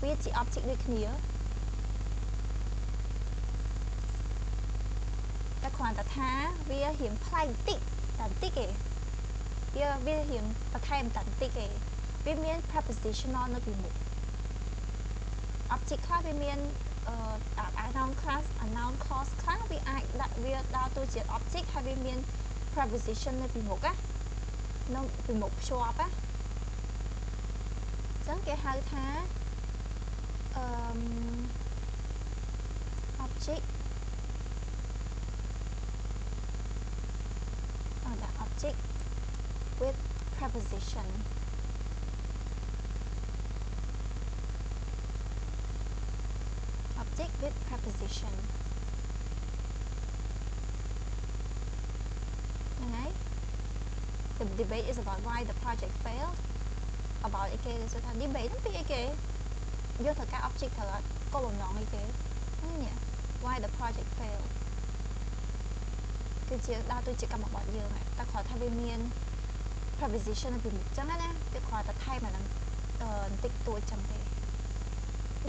S1: វាជា object ដូចគ្នាតែ គ្រាន់តែថាវារៀងប្លែកបន្តិចទេវារៀងបន្ថែមបន្តិចទេវាមាន prepositional នៅពីមុខ object ខ្លះវាមានnoun clause ខ្លះវាអាចដាក់វាដើរតួជា object ហើយវាមាន preposition នៅពីមុខណានៅពីមុខភ្ជាប់ណាអញ្ចឹងគេហៅថាobject object with preposition object with preposition ហ្នឹងហើយ the debate is about why the project failed about អីគេគេថា debate ហ្នឹងពីអីគេយកទៅការ object ត្រូវអត់គោលបំណងអីគេហ្នឹងនេះ why the project failed គឺជាដើរតួជាកម្មបត្តិយើងតែគ្រាន់ថាវាមាន preposition នៅពីមុខអញ្ចឹងណាវាគ្រាន់តែថែមអាហ្នឹងបន្តិចតួចអញ្ចឹងទេ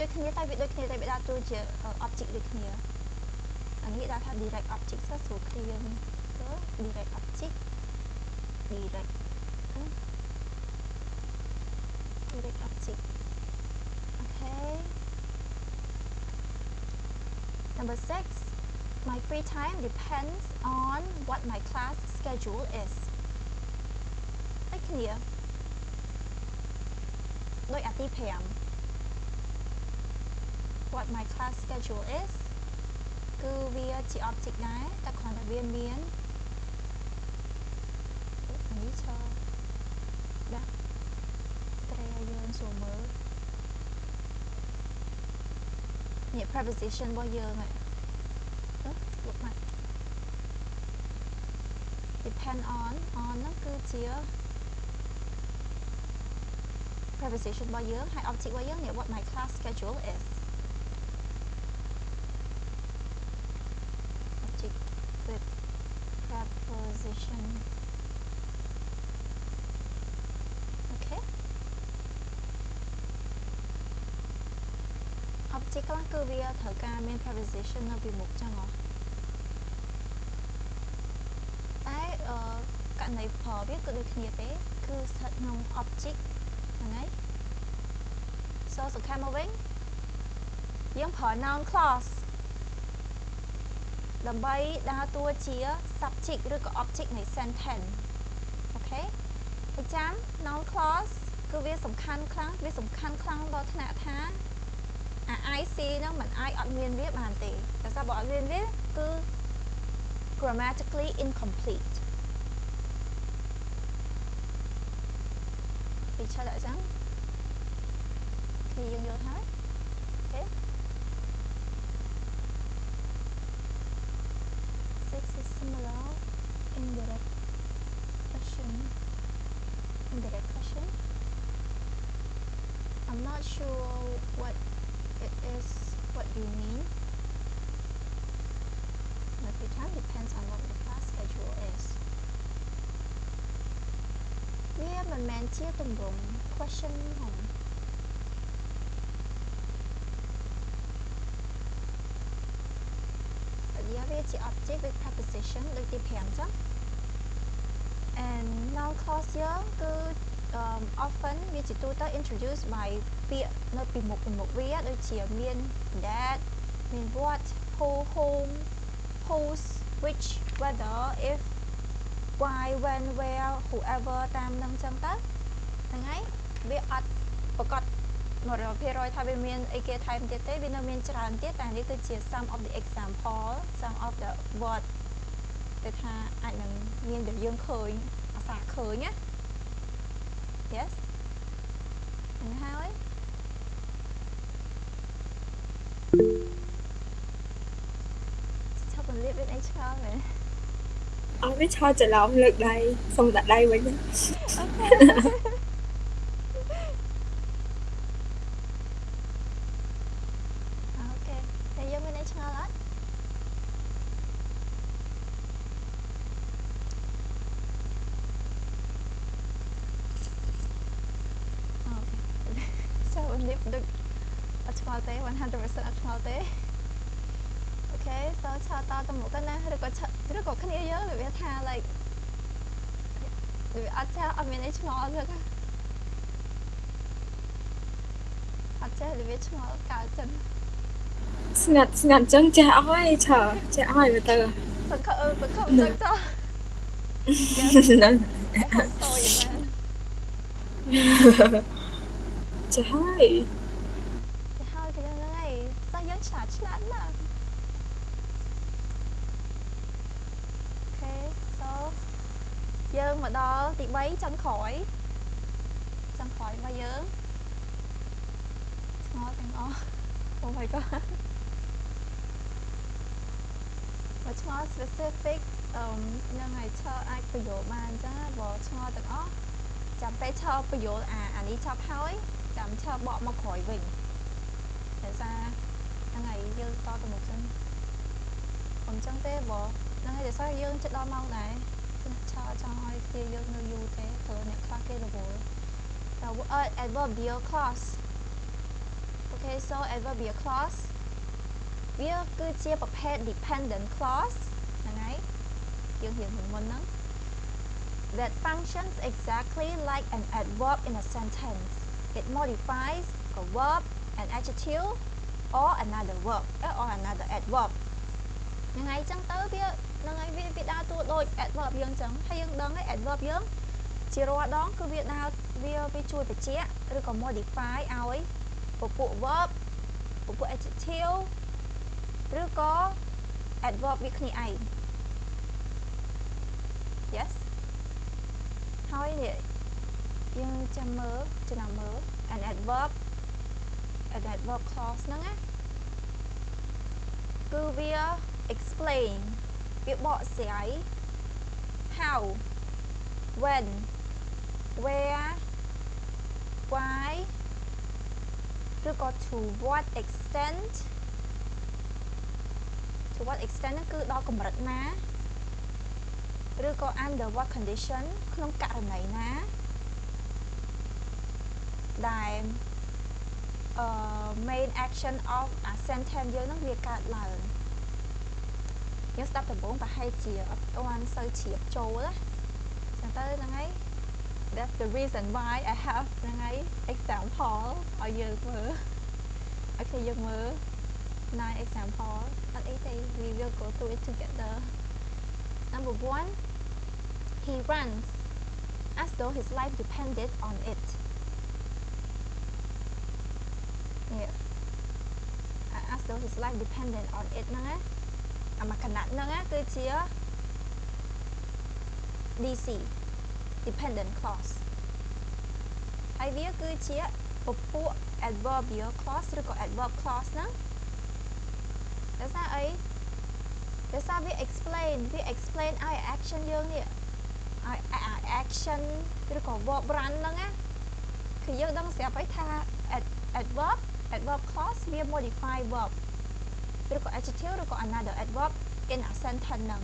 S1: ដូចគ្នាតែវាដូចគ្នាតែវាដើរតួជា object ដូចគ្នាអានេះដាក់ថា direct object ស្រួលគ្នាយើងទៅ direct object direct object okay number 6 my free time depends on what my class schedule is ដូចគ្នាដូចអាទី5 what my class schedule is គឺវាជា object ដែរតែគ្រាន់តែវាមាននេះឈរដាក់ tray យើងចូលមើលនេះ preposition របស់យើងហ្នឹងលុបមក depend on ហ្នឹងគឺជា preposition របស់យើងហើយ object របស់យើងនេះ what my class schedule is object with preposition okay object ខ្លះគឺវាត្រូវការមាន preposition នៅពីមុខចឹងហ៎តែករណីប្រើវាគឺដូចគ្នាទេគឺស្ថិតក្នុង object ហ្នឹងហើយ so សង្ខេបមកវិញយើងប្រើ noun clause ដើម្បីដើរតួជា subject ឬក៏ object នៃ sentence អូខេហើយចាំ noun clause គឺវាសំខាន់ខ្លាំងដល់ថ្នាក់ថាIC ហ្នឹងមិនអាចអត់មានវាបានទេតែថាបើអត់មានវាគឺ grammatically incomplete ពីឆាដាក់អញ្ចឹងគឺយើងយល់ហើយអូខេ 6 is similar indirect question I'm not sure what it is what you mean my free time depends on what the class schedule is វាមិនមែនជាទម្រង់ question ហ្នឹងវាជា object with preposition ដូចទី5អញ្ចឹង and noun clause យើងគឺ often វាជាទូទៅ introduced by ពាក្យនៅពីមុខវាដូចជាមាន that មាន what who whom whose which whether if why when where whoever តាមនឹងអញ្ចឹងទៅហ្នឹងហើយវាអត់ប្រកប 100% ថាវាមានអីគេថែមទៀតទេវានៅមានច្រើនទៀតតែនេះគឺជា some of the example some of the word ដែលថាអាចនឹងមានដែលយើងឃើញអាសាឃើញណា yes ហ្នឹងហើយចាប់បន្លាបវាអីឆ្ងល់មែន
S2: អត់វាឆោតច្រឡំលើកដៃសុំដាក់ដៃវិញ
S1: អូខេដូចអត់ឆ្ងល់ទេ 100% អត់ឆ្ងល់ទេអូខេ Okay, so ឆតតទៅមុខណាឬក៏គ្នាយើងវាថា like វាអត់ចេះអត់មានអីឆ្ងល់ទេអត់ចេះវាឆ្ងល់កើតចឹង
S2: ស្ងាត់ចឹងចេះអស់ហើយឆើចេះអស់ហើយទៅ
S1: សង្ឃឹមចឹងចុះ
S2: ហ្នឹង
S1: I hope so យ៉ាងណា
S2: ចេះហើយ
S1: ទៅហើយទៅហ្នឹងហើយសិស្សយើងឆ្លាតណាស់ Okay, so យើងមកដល់ទី3ចុងក្រោយរបស់យើងឆ្ងល់ទាំងអស់ Oh my god មកឆ្ងល់ specific ហ្នឹងហើយឈរអាចបញ្យល់បានអញ្ចឹងបើឆ្ងល់ទាំងអស់ចាំពេលឈរបញ្យល់អានេះចប់ហើយចាំឈរបកមកក្រោយវិញដោយសារហ្នឹងហើយយើងតទៅមុខចឹងខ្ញុំចឹងទេបើហ្នឹងហើយដោយសារយើងជិតដល់ម៉ោងដែរឆើចង់ឲ្យគ្នាយើងនៅយូរទេព្រោះអ្នកខ្លះគេរវល់ adverbial clause Okay, so adverbial clause វាគឺជាប្រភេទ dependent clause ហ្នឹងហើយយើងរៀនមុនហ្នឹង that functions exactly like an adverb in a sentence. It modifies a verb, an adjective, or another verb or another adverb. ហ្នឹងហើយចឹងទៅវាហ្នឹងហើយវាដើរតួដូច adverb យើងចឹងហើយយើងដឹងហើយ adverb យើងជារាល់ដងគឺវាដើរវាជួយបញ្ជាក់ឬក៏ modify ឲ្យពពួក verb ពពួក adjective ឬក៏ adverb វាគ្នាឯង Yes ហើយនេះយើងចាំមើលចំណាំមើល an adverb clause ហ្នឹងណាគឺវា explain វាបកស្រាយ how when where why ឬក៏ to what extent ហ្នឹងគឺដល់កម្រិតណាឬក៏ under what condition ក្នុងករណីណាដែល main action of a sentence យើងហ្នឹងវាកើតឡើងយើងស្ដាប់ដំបូងប្រហែលជាអត់ទាន់សូវជ្រាបចូលណាចឹងទៅហ្នឹងហើយ that's the reason why I have ហ្នឹងហើយ example ឲ្យយើងមើលអូខេយើងមើល 9 example អត់អីទេ we will go through it together Number 1 He runs as though his life depended on it. Yeah. As though his life depended on it ហ្នឹងណាអាមកណ្ដាត់ហ្នឹងណាគឺជា DC dependent clause ហើយវាគឺជាពពួក adverbial clause ឬក៏ adverb clause ហ្នឹងដោយសារអីដោយសារវា explain ឲ្យ action យើងនេះឲ្យ action ឬក៏ verb run ហ្នឹងណាគឺយើងដឹងស្រាប់ហើយថា adverb clause វា modify verb ឬក៏ adjective ឬក៏ another adverb in a sentence ហ្នឹង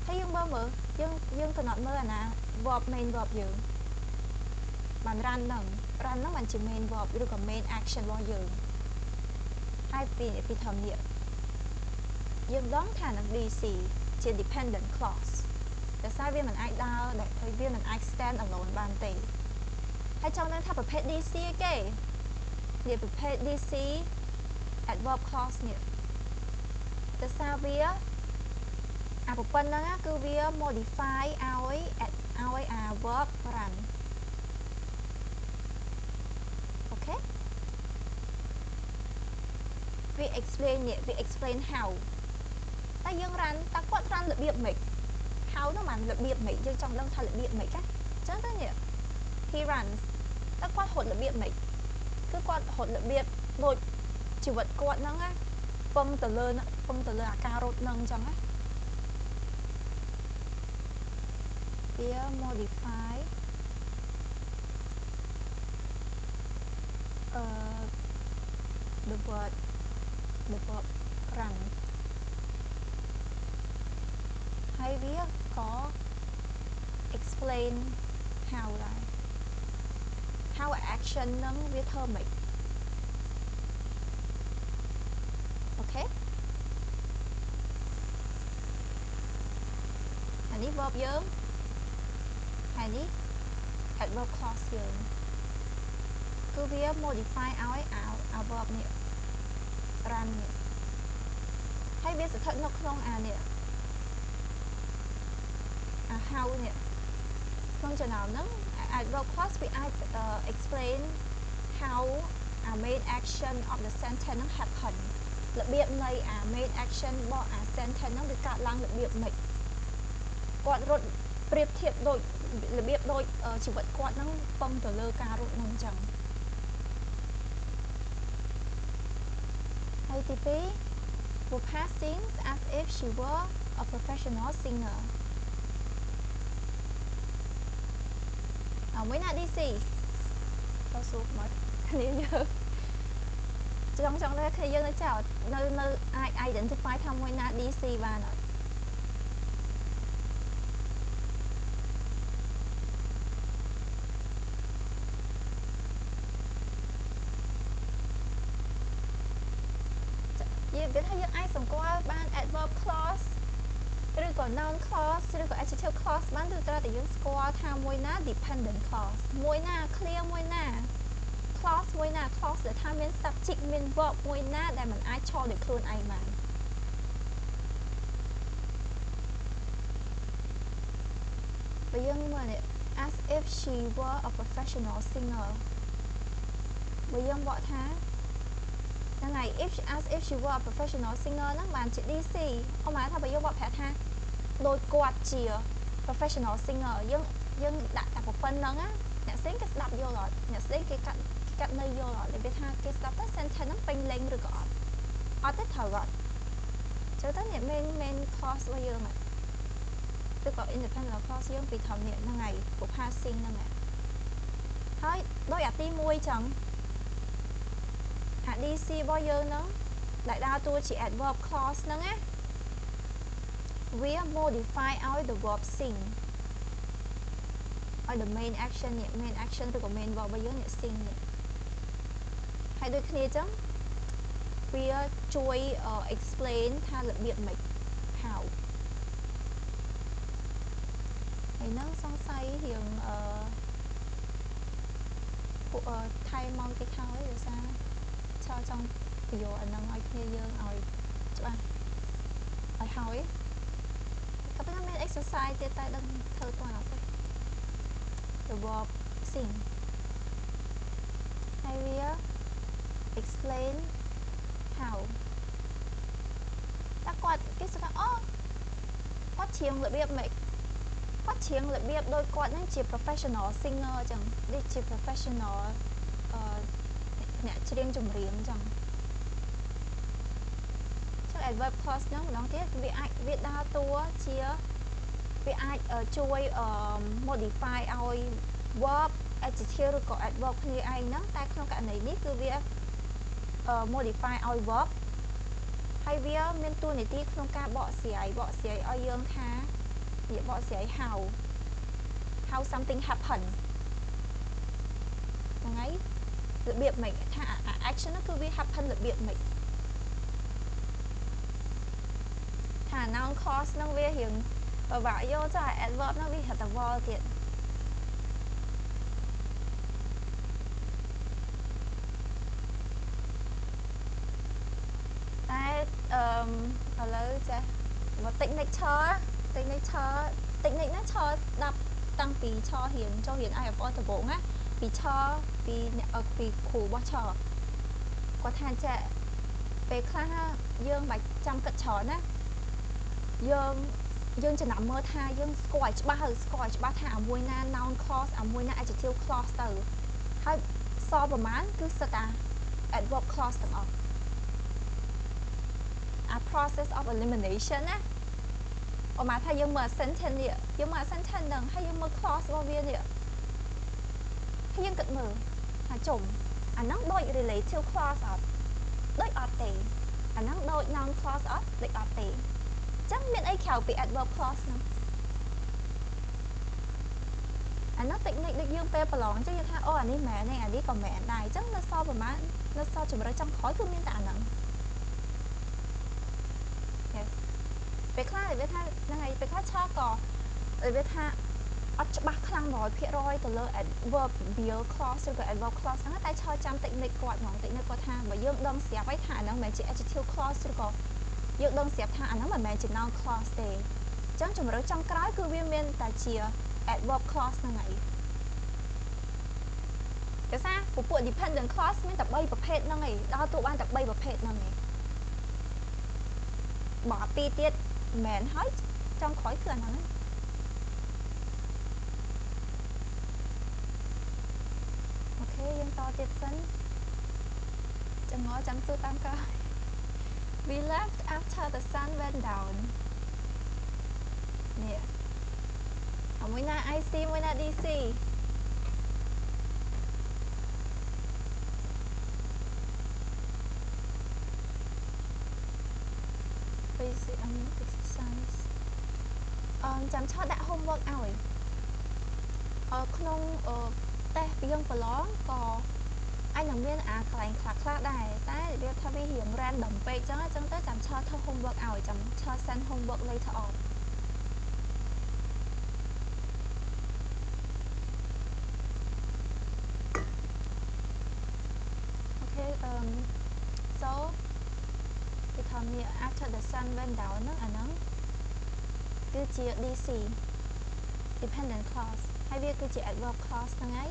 S1: ហើយយើងមើលយើងកំណត់មើលអាណា verb main verb យើងបាន run ហ្នឹងបានជា main verb ឬក៏ main action របស់យើងហើយពីធម្មតាយើងដឹងថានឹង DC ជា dependent clause ដោយសារវាមិនអាចដើរវាមិនអាច stand alone បានទេហើយចង់ដឹងថាប្រភេទ DC គេនេះប្រភេទ DC adverb clause នេះដោយសារវាអាប្រព័ន្ធហ្នឹងគឺវា modify ឲ្យអា verb run អូខេវា explain how តែយើង run តើគាត់ run របៀបម៉េច how នោះបានរបៀបម៉េចយើងចង់ដឹងថារបៀបម៉េចណាអញ្ចឹងទៅនេះ he runs តើគាត់រត់របៀបម៉េចគឺគាត់រត់របៀបដូចជីវិតគាត់ហ្នឹងណាពឹងទៅលើអាការរត់ហ្នឹងអញ្ចឹងណាវា modify the verb run ហើយវាក៏ explain how ដែរ how action ហ្នឹងវាធ្វើម៉េចអូខេ អានេះ verb យើងហើយនេះ adverb clause យើងគឺវា modify ឲ្យអា verb នេះ run នេះហើយវាស្ថិតនៅក្នុងអានេះអា how នេះក្នុងចំណោមហ្នឹង adverb clause វាអាច explain how a main action of the sentence ហ្នឹង happen របៀបនៃអា main action របស់អា sentence ហ្នឹងវាកើតឡើងរបៀបម៉េចគាត់រត់ប្រៀបធៀបដូចរបៀបដូចជីវិតគាត់ហ្នឹងពឹងទៅលើការរត់ហ្នឹងអញ្ចឹងហើយទី2 Bupa sings as if she were a professional singer មួយណា DC ទៅសួរមកគ្នាយើងចង់តែគ្នាយើងនៅចោលនៅអាច identify ថាមួយណា DC បានអត់យើងថាយើងអាចសម្គាល់បាន adverb clause ឬក៏ noun clause ឬក៏ adjective clause បានគឺត្រូវតែយើងស្គាល់ថាមួយណា dependent clause មួយណា clear មួយណា clause មួយណា clause ដែលថាមាន subject មាន verb មួយណាដែលมันអាចឈរដោយខ្លួនឯងបានបើយើងមើលនេះ as if she were a professional singer បើយើងបកថាហ្នឹងហើយ as if she were a professional singer ហ្នឹងបានជា DC អមថាបើយើងបកប្រាប់ថាដូចគាត់ជា professional singer យើងដាក់តែប៉ុណ្្នឹងណាអ្នកផ្សេងគេស្ដាប់យល់អត់អ្នកផ្សេងគេកាត់នៅយល់អត់និយាយថាគេស្ដាប់ទៅ sentence ហ្នឹងពេញលេញឬក៏អត់ទេត្រូវអត់ចឹងទៅអ្នក main clause របស់យើងឬក៏ independent clause យើងពីធម្មនេះហ្នឹងហើយ Bupa sing ហ្នឹងហើយដោយអាទី1ចឹងអា DC របស់យើងហ្នឹងដែលដើរតួជា adverb clause ហ្នឹងណាវា modify ឲ្យ the verb sing ឲ្យ the main action នេះ main action ឬក៏ main verb របស់យើងនេះ sing នេះហើយដូចគ្នាចឹងវាជួយ explain ថារបៀបម៉េច how ហើយនឹងសង្ស័យរៀងពួកថៃមកទីខោឯងដោយសារចង់បញ្យល់អាហ្នឹងឲ្យគ្នាយើងឲ្យច្បាស់ឲ្យហើយក៏ប៉ុន្តែមាន exercise ទៀតតែដឹងធ្វើតើអត់ទេ the verb sing ហើយវា explain how តែគាត់គេស្គាល់គាត់ច្រៀងរបៀបម៉េចគាត់ច្រៀងរបៀបដូចគាត់ហ្នឹងជា professional singer អញ្ចឹងដូចជា professional អ្នកច្រៀងចម្រៀងអញ្ចឹងadverb clause ហ្នឹងម្ដងទៀតវាដើរតួជាវាអាចជួយ modify ឲ្យ verb adjective ឬក៏ adverb គ្នាឯងហ្នឹងតែក្នុងករណីនេះគឺវា modify ឲ្យ verb ហើយវាមានតួនាទីក្នុងការបកស្រាយឲ្យយើងថានិយាយបកស្រាយ how something happen ហ្នឹងហើយរបៀបម៉េចថា action ហ្នឹងគឺវា happen របៀបម៉េចថា noun clause ហ្នឹងវារៀងពិបាកយល់ចា adverb ហ្នឹងវាហៅតែវល់ទៀតតែឥឡូវចាមក technique ណាឈរស្ដាប់តាំងពីឈររៀនចូលរៀន IFR ដំបូងណាពីឈរពីគ្រូរបស់ឈរគាត់ថាចាពេលខ្លះយើងមិនចាំគិតច្រើនណាយើងចំណាំមើលថាយើងស្គាល់ឲ្យច្បាស់ថាអាមួយណា noun clause អាមួយណា adjective clause ទៅហើយសល់ប្រមាណគឺសិតតា adverb clause ទាំងអស់អា process of elimination ណាអូម៉ាថាយើងមើល sentence នេះយើងមើល sentence ហ្នឹងហើយយើងមើល clause របស់វានេះហើយយើងគិតមើលថាចុំអាហ្នឹងដូច relative clause អត់ដូចអត់ទេអាហ្នឹងដូច noun clause អត់ដូចអត់ទេចឹងមានអីក្រៅពី adverb clause ហ្នឹងអានោះ technique ដូចយើងពេលប្រឡងចឹងយើងថាអូអានេះមែនទេអានេះក៏មែនដែរចឹងនៅសល់ប្រហែលនៅសល់ជំរឿចុងក្រោយគឺមានតែអាហ្នឹងពេលខ្លះវាថាហ្នឹងហើយពេលខ្លះឆក៏ វាថាអត់ច្បាស់ខ្លាំង 100% ទៅលើ adverbial clause ឬក៏ adverb clause ហ្នឹងតែឆចាំ technique គាត់ហ្មង technique គាត់ថាបើយើងដឹងស្រាប់ហើយថាអាហ្នឹងមិនមែនជា adjective clause ឬក៏យើងដឹងស្រាប់ថាអាហ្នឹងមិនមែនជា noun clause ទេអញ្ចឹងជំរឿចុងក្រោយគឺវាមានតែជា adverb clause ហ្នឹងហើយគេថាពពួក dependent clause មានតែ3ប្រភេទហ្នឹងឯងដល់តួបានតែ3ប្រភេទហ្នឹងឯងបើអាពីរទៀតមិនមែនហើយចុងក្រោយគឺអាហ្នឹងឯងអូខេយើងតទៀតសិនចាំចាំសួរតាមក្រោយ We left after the sun went down នេះមួយណា IC មួយណា DC basic exercise ចាំឆោតដាក់ homework ឲ្យក្នុងតេស្តពីយើងប្រឡងក៏អាចនឹងមានអាកន្លែងខ្លះដែរតែវាថាវារៀង random ពេកអញ្ចឹងទៅចាំឆោតធ្វើ homework ឲ្យចាំឆោត send homework later on okay so គេថានេះ after the sun went down ហ្នឹងអាហ្នឹងគឺជា DC dependent clause ហើយវាគឺជា adverb clause ហ្នឹងហើយ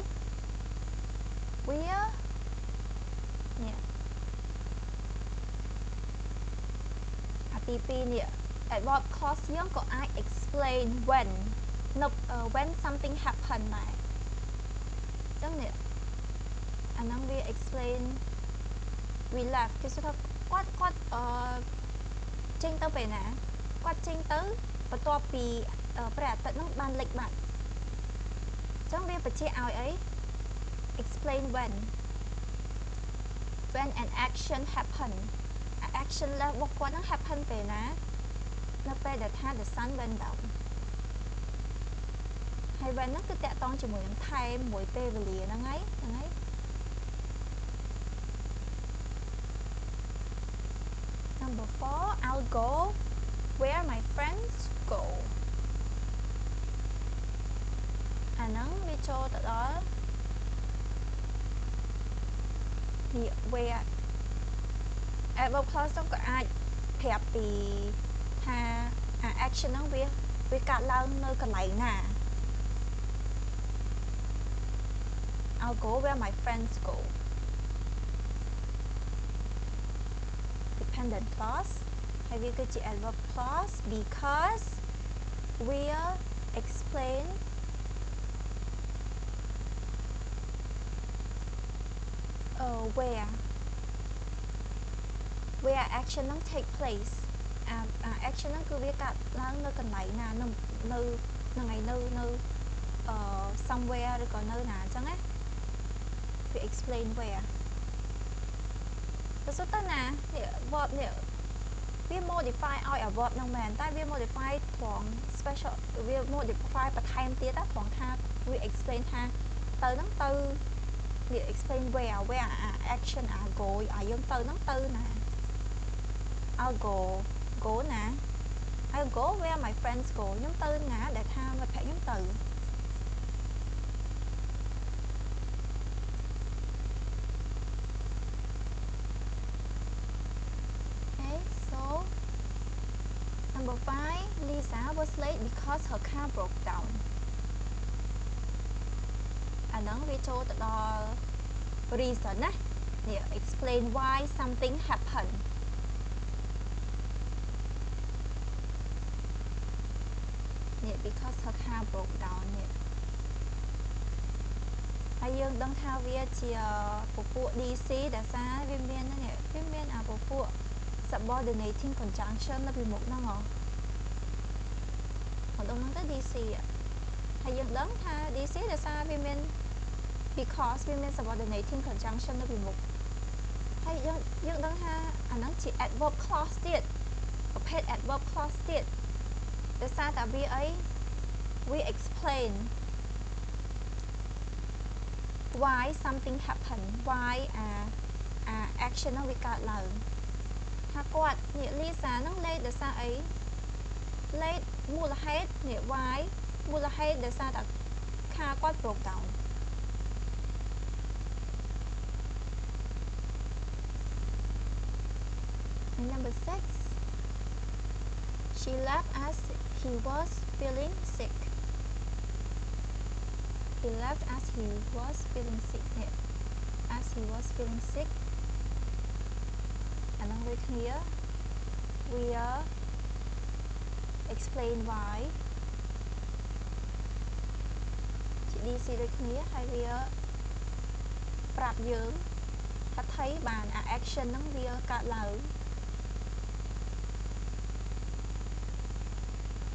S1: វានេះអាទី2នេះ adverb clause យើងក៏អាច explain when when something happen ដែរអញ្ចឹងនេះអាហ្នឹងវា explain we left គេថាគាត់ចេញទៅពេលណាគាត់ចេញទៅបន្ទាប់ពីព្រះអាទិត្យហ្នឹងបានលិចបាត់អញ្ចឹងវាបញ្ជាក់ឲ្យអី explain when an action happen action របស់គាត់ហ្នឹង happen ពេលណានៅពេលដែលថា the sun went down ហើយ when ហ្នឹងគឺតាក់ទងជាមួយនឹង time មួយពេលវេលាហ្នឹងហើយNumber 4 I'll go where my friends go អាហ្នឹងវាចូលទៅដល់នេះ where adverb clause ហ្នឹងក៏អាចប្រាប់ពីថាអា action ហ្នឹងវាកើតឡើងនៅកន្លែងណា I'll go where my friends go dependent clause ហើយវាគឺជា adverb clause because will explain where action ហ្នឹង take place action ហ្នឹងគឺវាកើតឡើងនៅកន្លែងណានៅហ្នឹងហើយនៅsomewhere ឬក៏នៅណាអញ្ចឹងណាវា explain where ទៅសុទ្ធទៅណានេះ verb នេះវា modify ឲ្យ verb ហ្នឹងមែនតែវា modify ត្រង់ special វា modify បន្ថែមទៀតត្រង់ថាវា explain ថាទៅហ្នឹងទៅវា explain where action go ឲ្យយើងទៅហ្នឹងទៅណា I'll go ណា I'll go where my friends go ខ្ញុំទៅណាដែលថាមិត្តភក្តិខ្ញុំទៅNumber 5 Lisa was late because her car broke down អាហ្នឹងវាចូលទៅដល់ reason ណានេះ explain why something happened នេះ because her car broke down នេះហើយយើងដឹងថាវាជាពពួក DC ដែលសារវាមាននេះវាមានអាពពួក subordinating conjunction នៅពីមុខហ្នឹងមកដល់ហ្នឹងទៅ DC ហើយយើងដឹងថា DC ដែលសារវាមាន because វាមាន subordinating conjunction នៅពីមុខហើយយើងដឹងថាអាហ្នឹងជា adverb clause ទៀតប្រភេទ adverb clause ទៀតដែលសារតែវាអី we explain why something happen why action ហ្នឹងវាកើតឡើងថាគាត់នេះ Lisa ហ្នឹង late ដោយសារអី late មូលហេតុនេះ why មូលហេតុដោយសារតែcarគាត់ broke down and number 6 she left as he was feeling sick he left as he was feeling sick នេះ as he was feeling sick អានឹងដូចគ្នា will explain why ជា DC ដូចគ្នាហើយវាប្រាប់យើងហេតុថីបានអា action ហ្នឹងវាកើតឡើង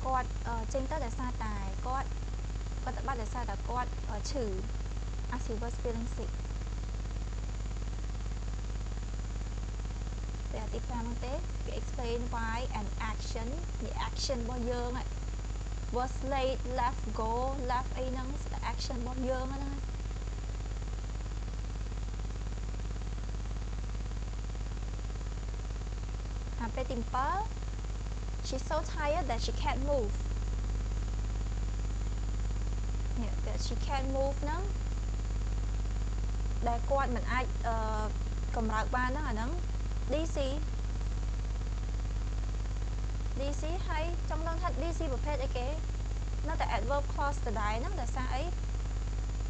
S1: គាត់ចេញទៅដោយសារតែគាត់ទៅបាត់ដោយសារតែគាត់ឈឺ as he was feeling sick តែទី5ហ្នឹងទេគេ explain why an action នេះ action របស់យើងហ្នឹង was late left go left អីហ្នឹងស្ដា action របស់យើងហ្នឹងហើយពេលទី7 she's so tired that she can't move នេះ that she can't move ហ្នឹងដែលគាត់មិនអាចកម្រើកបានហ្នឹងអាហ្នឹង DC ហើយចង់ដឹងថា DC ប្រភេទអីគេនៅតែ adverb clause ដដែលហ្នឹងដោយសារអី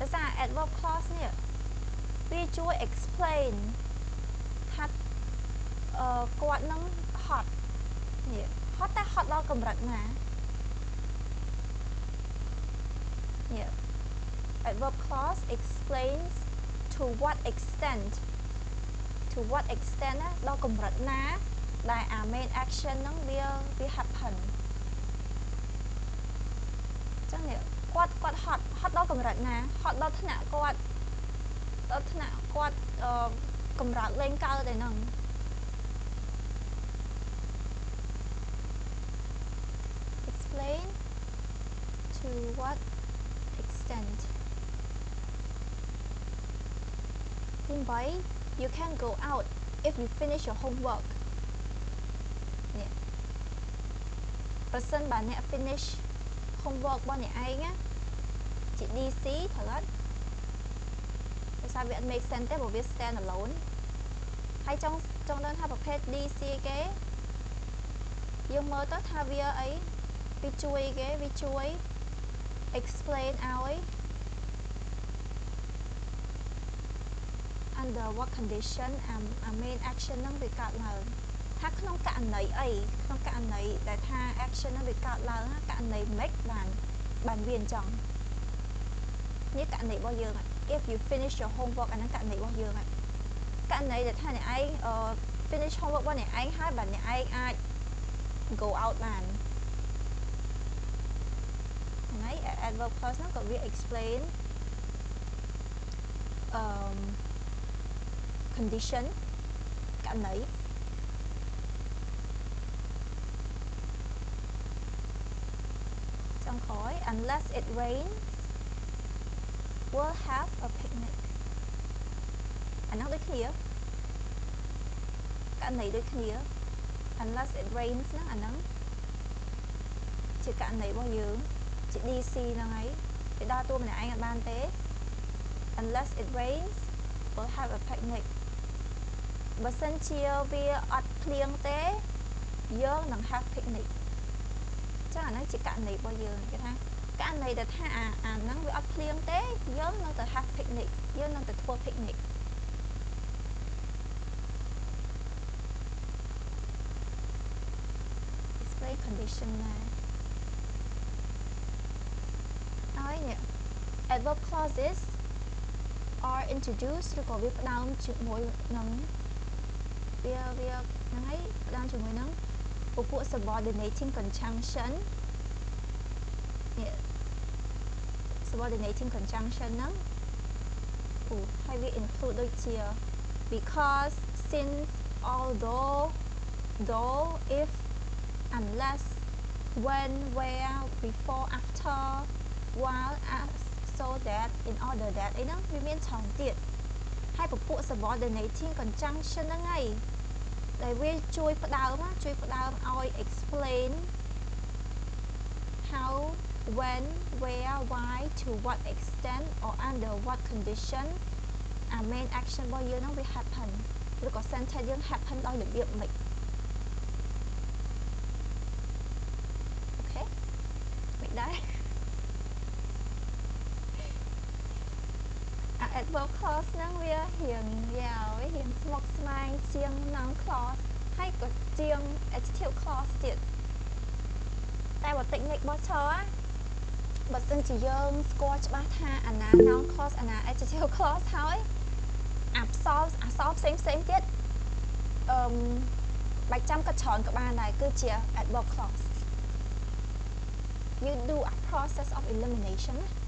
S1: ដោយសារ adverb clause នេះវាជួយ explain ថាគាត់នឹងហត់នេះហត់តែហត់ដល់កម្រិតណានេះ adverb clause explains to what extent ណាដល់កម្រិតណាដែលអា main action ហ្នឹងវា happen អញ្ចឹងនេះគាត់ហត់ដល់កម្រិតណាហត់ដល់ថ្នាក់គាត់កម្រើកលេងកើតឯហ្នឹង explain to what extent ទី8 you can go out if you finish your homework នេះប្រសិនបើអ្នក finish homework របស់អ្នកឯងណាជា DC ត្រូវអត់ដោយសារវាអត់ make sense ទេព្រោះវា stand alone ហើយចង់ដឹងថាប្រភេទ DC គេយើងមើលទៅថាវាអីវាជួយគេវាជួយ explain ឲ្យ under what condition a main action ហ្នឹងវាកើតឡើងថាក្នុងករណីអីក្នុងករណីដែលថា action ហ្នឹងវាកើតឡើងករណី make បានវាអញ្ចឹងនេះករណីរបស់យើង if you finish your homework អាហ្នឹងករណីរបស់យើងករណីដែលថាអ្នកឯងfinish homework របស់អ្នកឯងហើយបាទអ្នកឯងអាច go out បានហ្នឹងហើយ adverb clause ហ្នឹងក៏វា explain condition ករណីចុងក្រោយ unless it rains we'll have a picnic អានោះដូចគ្នាករណីដូចគ្នា unless it rains ហ្នឹងអាហ្នឹងជាករណីរបស់យើងជា DC ហ្នឹងហើយវាដើរតួម្នាក់ឯងអត់បានទេ unless it rains we'll have a picnic បើសិនជាវាអត់ភ្លៀងទេយើងនឹង have picnic ចឹងអាហ្នឹងជាករណីរបស់យើងគេថាករណីដែលថាអាហ្នឹងវាអត់ភ្លៀងទេយើងនឹងទៅ have picnic យើងនឹងទៅធ្វើ picnic display condition ណាហើយនេះ adverb clauses are introduced ឬក៏វាផ្ដើមជាមួយនឹងវាហ្នឹងហើយផ្ដើមជាមួយនឹងពពួក subordinating conjunction នេះ subordinating conjunction ហ្នឹងហើយវា include ដូចជា because since although though if unless when where before after while as so that in order that អីហ្នឹងវាមានច្រើនទៀតហើយពពួក subordinating conjunction ហ្នឹងហើយដែលវាជួយផ្ដើមឲ្យ explain how when where why to what extent or under what condition main action របស់យើងហ្នឹងវា happen ឬក៏ sentence យើង happen ដោយរបៀបម៉េច អូខេមិនដែរ adverb clause ហ្នឹងវារៀងយ៉ាវរៀងស្មុគស្មាញជាង noun clause ហើយក៏ជាង adjective clause ទៀតតែបើ technique របស់ឈរបើសិនជាយើងស្គាល់ច្បាស់ថាអាណា noun clause អាណា adjective clause ហើយអក្សរផ្សេងទៀតបាច់ចាំក៏ច្រើនក៏បានដែរគឺជា adverb clause you do a process of elimination ណា